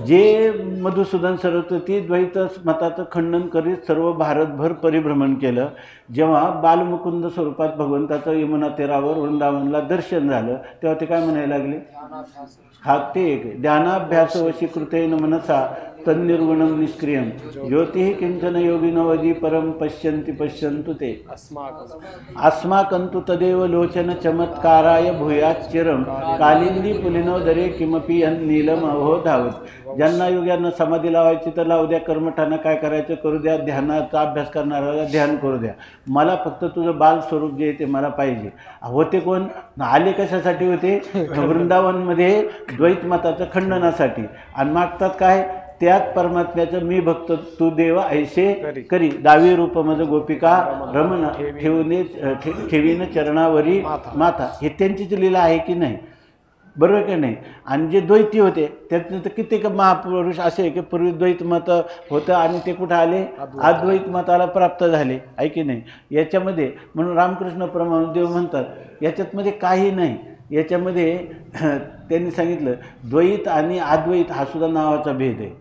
जे मधुसूदन सरस्वती द्वैत मताचं खंडन करीत सर्व भारतभर परिभ्रमण केलं, जेव्हा बालमुकुंद स्वरूपात भगवंताचं यमुना तीरावर वृंदावनला दर्शन झालं तेव्हा ते काय म्हणायला लागले, हा ते एक ध्यानाभ्यास वशीकृतेन मनसा तन्निर्गुणं निष्क्रियं ज्योतिः किंचन योगिनोवदी परम पश्यन्तु ते अस्माकंतु तदेव लोचन चमत्काराय भूयाच्चिरं कालिंदी पुलिनोदरे किमपि नीलम अहो धावत. ज्यांना योग्यांना समाधी लावायची तर लावू द्या, कर्मठांना काय करायचं करू द्या, ध्यानाचा अभ्यास करणाऱ्याला ध्यान करू द्या, मला फक्त तुझं बाल स्वरूप जे ते मला पाहिजे. होते कोण आले, कशासाठी होते, वृंदावनमध्ये द्वैत मताचं खंडनासाठी. आणि मागतात काय, त्यात परमात्म्याचं मी भक्त तू देव ऐशे करी. दावी रूप मज गोपिका रमण ठेवीन चरणावरी माता. हे त्यांचीच लीला आहे की नाही, बरोबर की नाही. आणि जे द्वैती होते त्यातनं तर कित्येक महापुरुष असे आहे की पूर्वी द्वैत मत होतं आणि ते कुठं आले, अद्वैत मताला प्राप्त झाले, आहे की नाही. याच्यामध्ये म्हणून रामकृष्ण परमहंसदेव म्हणतात याच्यातमध्ये काही नाही, याच्यामध्ये त्यांनी सांगितलं द्वैत आणि अद्वैत हा सुद्धा नावाचा भेद आहे.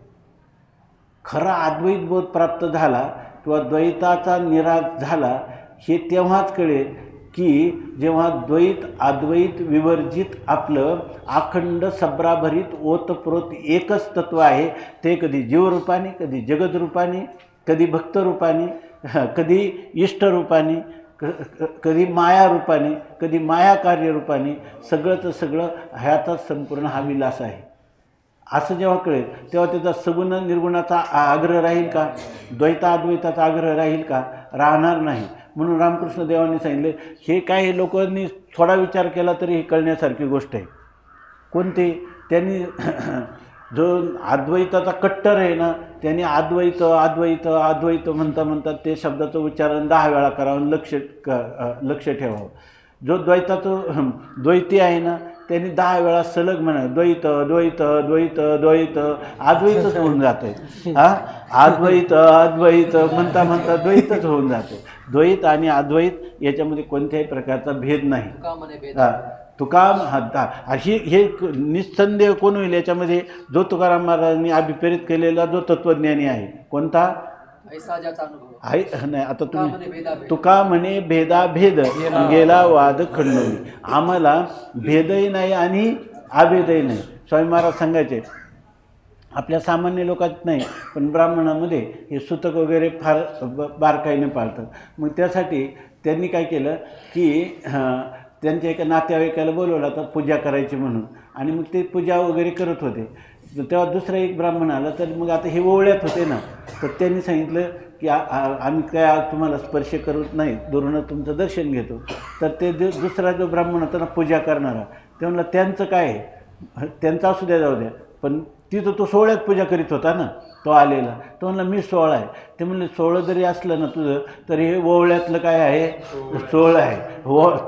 खरा अद्वैत बोध प्राप्त झाला किंवा द्वैताचा निराश झाला हे तेव्हाच कळेल की जेव्हा द्वैत अद्वैत विवर्जित आपलं अखंड सब्राभरीत ओतप्रोत एकच तत्व आहे, ते कधी जीवरूपाने, कधी जगदरूपाने, कधी भक्तरूपाने, कधी इष्टरूपाने, कधी मायारूपाने, कधी माया कार्यरूपाने, सगळंच सगळं ह्याचाच संपूर्ण हा विलास आहे. असं जेव्हा कळेल तेव्हा त्याचा सगुण निर्गुणाचा आग्रह राहील का, द्वैताद्वैताचा आग्रह राहील का, राहणार नाही. म्हणून रामकृष्ण देवांनी सांगितले हे काय, हे लोकांनी थोडा विचार केला तरी हे कळण्यासारखी गोष्ट आहे. कोणते, त्यांनी जो अद्वैताचा कट्टर आहे ना त्यांनी अद्वैत अद्वैत अद्वैत म्हणता म्हणता ते शब्दाचं उच्चारण 10 वेळा करावं, लक्ष ठेवावं. जो द्वैताचं द्वैती आहे ना त्यांनी 10 वेळा सलग म्हणा द्वैत द्वैत द्वैत द्वैत, अद्वैतच होऊन जाते. अद्वैत अद्वैत म्हणता म्हणता द्वैतच होऊन जाते. द्वैत आणि अद्वैत याच्यामध्ये कोणत्याही प्रकारचा भेद नाही. तुका हे निस्संदेह कोण होईल याच्यामध्ये, जो तुकाराम महाराजांनी अभिप्रेरित केलेला जो तत्वज्ञानी आहे, कोणता, ऐसा ज्याचा अनुभव आहे नाही. आता म्हणे तुम्ही भेदाभेद. तुका म्हणे भेदाभेद गेला वाद खंडोनी. आम्हाला भेदही नाही आणि अभेदही नाही. स्वामी महाराज सांगायचे आपल्या सामान्य लोकात नाही पण ब्राह्मणामध्ये हे सुतक वगैरे फार बारकाईने पाळतात. मग त्यासाठी त्यांनी काय केलं की त्यांच्या एका नातेवाईकाला बोलवलं होतं पूजा करायची म्हणून, आणि मग ते पूजा वगैरे करत होते. तेव्हा दुसरा एक ब्राह्मण आला. तर मग आता हे ओवळ्यात होते ना, तर त्यांनी सांगितलं की आम्ही काय आज तुम्हाला स्पर्श करत नाही, दुरूनच तुमचं दर्शन घेतो. तर ते दुसरा जो ब्राह्मण होता ना पूजा करणारा, ते म्हणलं त्यांचं काय आहे, त्यांचं असू द्या जाऊ द्या, पण तिथं तो सोहळ्यात पूजा करीत होता ना तो आलेला. तो म्हणला मी सोहळा आहे. ते म्हणले सोहळं जरी असलं ना तुझं तरी हे ओवळ्यातलं काय आहे, सोहळं आहे.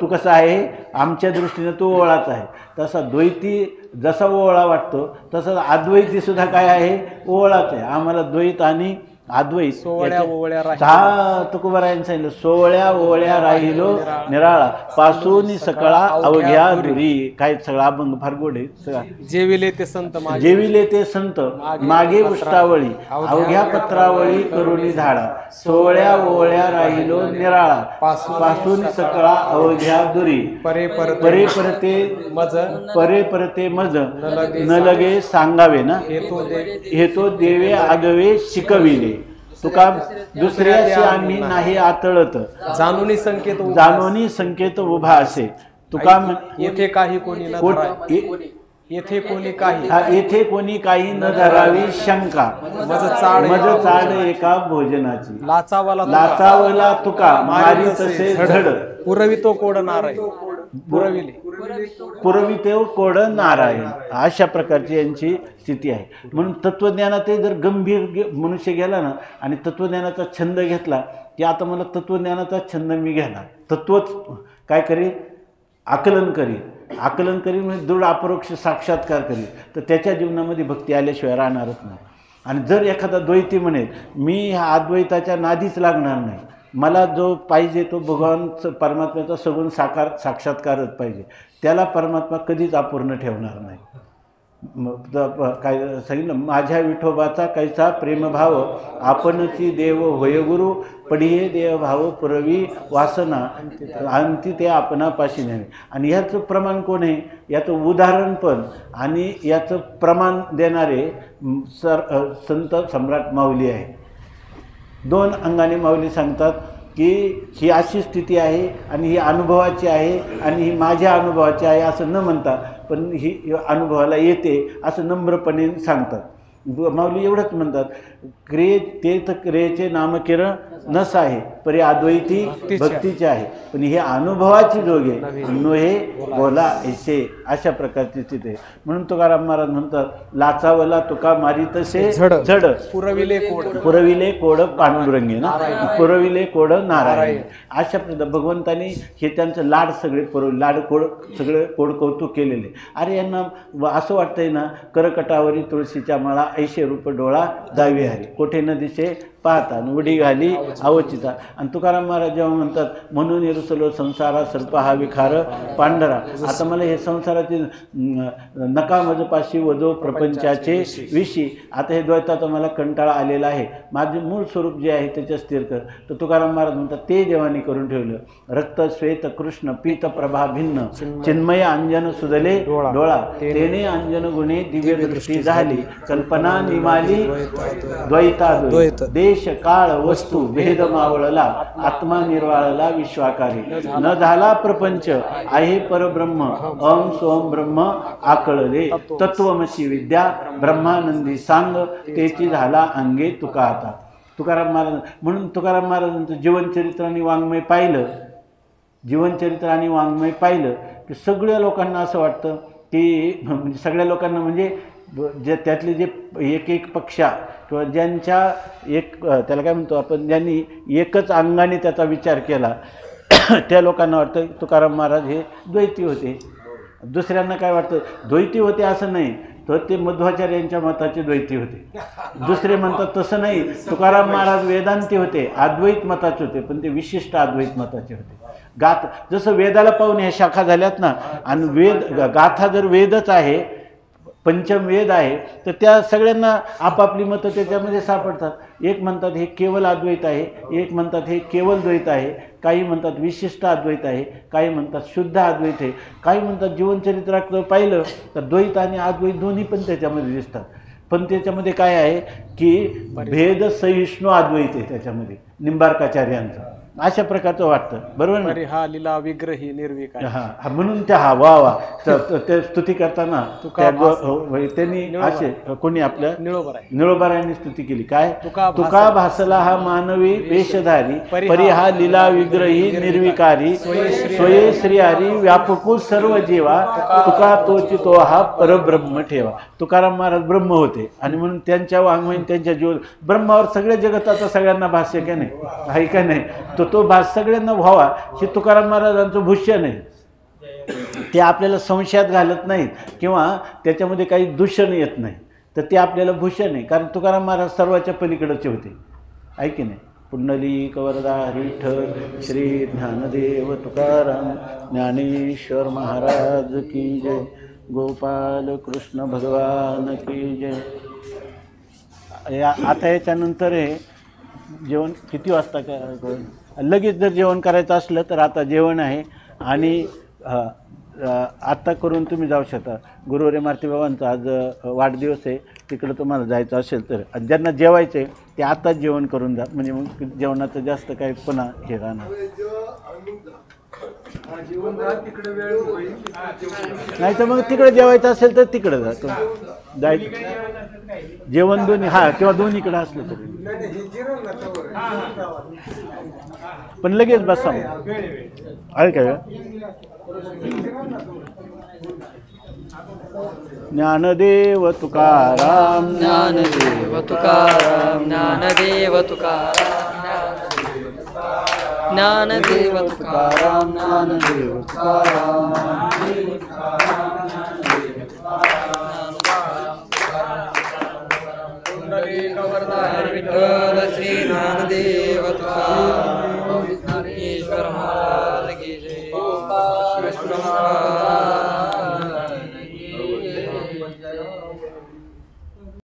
तू कसं आहे आमच्या दृष्टीनं तू ओवळाच आहे. तसा द्वैती जसा ओवळा वाटतो तसा अद्वैतीसुद्धा काय आहे, ओवळाच आहे. आम्हाला द्वैत आणि अद्वैत सोहळ्या ओवळ्या तुकोबारायांनी सांगितलं सोहळ्या ओवळ्या राहिलो निराळा पासून सकाळा अवघ्या दुरी. काय सगळा अभंग फार गोड आहे. सगळा जेविले ते संत जेविले ते संत मागे उष्टावळी अवघ्या पत्रावळी करुणी झाडा. सोहळ्या ओवळ्या राहिलो निराळा पासून सकाळा अवघ्या दुरी. परे परते मज परे परते मज न लगे सांगावे ना, हे तो देवे आगवे शिकविले. तुका दुसऱ्याशी आम्ही नाही आतळत जाणोनी संकेत उभा असे. तुका येथे काही कोणी न धरावे, येथे कोणी काही येथे कोणी काही न धरावी शंका. मज चाड एका भोजनाची लाचावला तुका मारी तसे धड. पुरवितो कोड नाराय पुरविते कोड नारायण. अशा प्रकारची यांची स्थिती आहे. म्हणून तत्वज्ञानात जर गंभीर मनुष्य गेला ना आणि तत्वज्ञानाचा छंद घेतला की आता मला तत्वज्ञानाचा छंद मी घेणार, तत्वच काय करील आकलन करील म्हणजे दृढ अपरोक्ष साक्षात्कार करील, तर त्याच्या जीवनामध्ये भक्ती आल्याशिवाय राहणारच नाही. आणि जर एखादा द्वैती म्हणेल मी ह्या अद्वैताच्या नादीच लागणार नाही, मला जो पाहिजे तो भगवान परमात्म्याचा सगुण साक्षात्कारच पाहिजे, त्याला परमात्मा कधीच अपूर्ण ठेवणार नाही. काय सांगितलं माझ्या विठोबाचा कैसा प्रेमभाव आपणची देव होय गुरु. पडिये देवभाव पुरवी वासना अंती ते आपणापाशी न्यावे. आणि ह्याचं प्रमाण कोण आहे, याचं उदाहरण पण आणि याचं प्रमाण देणारे संत सम्राट माऊली आहे. दोन अंगाने माऊली सांगतात की ही अशी स्थिती आहे आणि ही अनुभवाची आहे आणि ही माझ्या अनुभवाची आहे असं न म्हणता, पण ही अनुभवाला येते असं नम्रपणे सांगतात. माऊली एवढंच म्हणतात क्रिये ते तर क्रियेचे नामकिरण नस आहे परी अद्वैती भक्तीचे आहे, पण हे अनुभवाची जोगे नोहे बोला ऐसे. अशा प्रकारची स्थिती आहे. म्हणून तुकाराम महाराज म्हणतात लाचावला तुका मारी तसे झड पुरविले कोड पांडुरंगी ना, पुरविले कोड नारायण. अशा प्रकार भगवंताने हे त्यांचं लाड सगळे सगळे कोड कौतुक केलेले. अरे यांना असं वाटतंय ना करकटावरी तुळशीच्या माळा ऐशे रूप डोळा दावी हरी कोठे न दिसे पाहता उडी घाली अवचिता. आणि तुकाराम महाराज जेव्हा म्हणतात म्हणून रुसलो संसारा सर्प हा विखार पांढरा. आता मला हे संसाराचे नका मजपाशी वजो प्रपंचाचे विशी. आता हे द्वैताचा मला कंटाळा आलेला आहे, माझे मूळ स्वरूप जे आहे त्याच्या स्थिर कर. तर तुकाराम महाराज म्हणतात ते देवानी करून ठेवलं. रक्त श्वेत कृष्ण पीत प्रभा भिन्न चिन्मय अंजन सुदले डोळा. तेने अंजन गुणे दिव्य दृष्टी झाली कल्पना निमाली द्वैताद्वैत. देश काळ वस्तू भेद मावळला आत्मा निर्वाळला विश्वाकारी. न झाला प्रपंच आहे परब्रह्म ओम सोम ब्रह्म आकळले. तत्वमसी विद्या ब्रह्मानंदी सांग तेची झाला अंगे तुका आता. तुकाराम महाराज म्हणून तुकाराम महाराजांचं जीवनचरित्र आणि वाङ्मय पाहिलं की सगळ्या लोकांना असं वाटतं की सगळ्या लोकांना म्हणजे त्यातले जे एक पक्षा किंवा ज्यांच्या त्याला काय म्हणतो आपण ज्यांनी एकच अंगाने त्याचा विचार केला त्या लोकांना वाटतं तुकाराम महाराज हे द्वैती होते. दुसऱ्यांना काय वाटतं द्वैती होते असं नाही, तर ते मध्वाचार्य यांच्या मताचे द्वैती होते. दुसरे म्हणतात तसं नाही, तुकाराम महाराज वेदांती होते, अद्वैत मताचे होते, पण ते विशिष्ट अद्वैत मताचे होते. जसं वेदाला पाहून ह्या शाखा झाल्यात ना, आणि गाथा जर वेदच आहे पंचमवेद आहे, तर त्या सगळ्यांना आपापली मतं त्याच्यामध्ये सापडतात. एक म्हणतात हे केवल अद्वैत आहे, एक म्हणतात हे केवल द्वैत आहे, काही म्हणतात विशिष्ट अद्वैत आहे, काही म्हणतात शुद्ध अद्वैत आहे, काही म्हणतात जीवनचरित्रात पाहिलं तर द्वैत आणि अद्वैत दोन्ही पण त्याच्यामध्ये दिसतात. पण त्याच्यामध्ये काय आहे की भेद सहिष्णू अद्वैत आहे त्याच्यामध्ये निंबार्काचार्यांचं, अशा प्रकारचं वाटतं. बरोबर ना? हा लीला विग्रही निर्विकार. हा म्हणून त्या वा वा ते स्तुती करताना त्यांनी असे कोणी आपल्या निळोबारायांनी स्तुती केली. काय? तुका भासला हा मानवी वेशधारी, परी हा लीला विग्रही निर्विकारी, स्वये श्री हरी व्यापकू सर्व जीवा, तुका तोची तो हा परब्रह्म ठेवा. तुकाराम महाराज ब्रह्म होते आणि म्हणून त्यांच्या वाङ्मयीन त्यांच्या जीवन ब्रह्मावर सगळ्या जगताचा सगळ्यांना भाष्य का नाही आहे का नाही, तो भास सगळ्यांना व्हावा हे तुकाराम महाराजांचं भूषण आहे. ते आपल्याला संशयात घालत नाहीत किंवा त्याच्यामध्ये काही दूषण येत नाही, तर ते आपल्याला भूषण आहे. कारण तुकाराम महाराज सर्वाच्या पलीकडचे होते, आहे की नाही. पुंडलिक वरदा विठ्ठल श्री ज्ञानदेव तुकाराम ज्ञानेश्वर महाराज की जय, गोपाल कृष्ण भगवान की जय. आता याच्यानंतर हे जेवण किती वाजता काय लगेच जर जेवण करायचं असलं तर आता जेवण आहे आणि आत्ता करून तुम्ही जाऊ शकता. गुरुवारी मारुतीबाबांचा आज वाढदिवस आहे, तिकडं तुम्हाला जायचं असेल तर ज्यांना जेवायचं आहे ते आत्ताच जेवण करून जा, म्हणजे मग जेवणाचं जास्त काही पुन्हा हे राहणार नाही. तर मग तिकडे जेवायचं असेल तर तिकडं जा, जायचं जेवण दोन्ही किंवा दोन्हीकडे असलं तरी पण लगेच बसा आहे काय. ज्ञानदेव तुकाराम ज्ञानदेव तुकाराम ज्ञानदेव तुकाराम ज्ञानदेव तुकाराम ज्ञानदेव तुकाराम. विठ्ठल श्री ज्ञानदेव तुकाराम.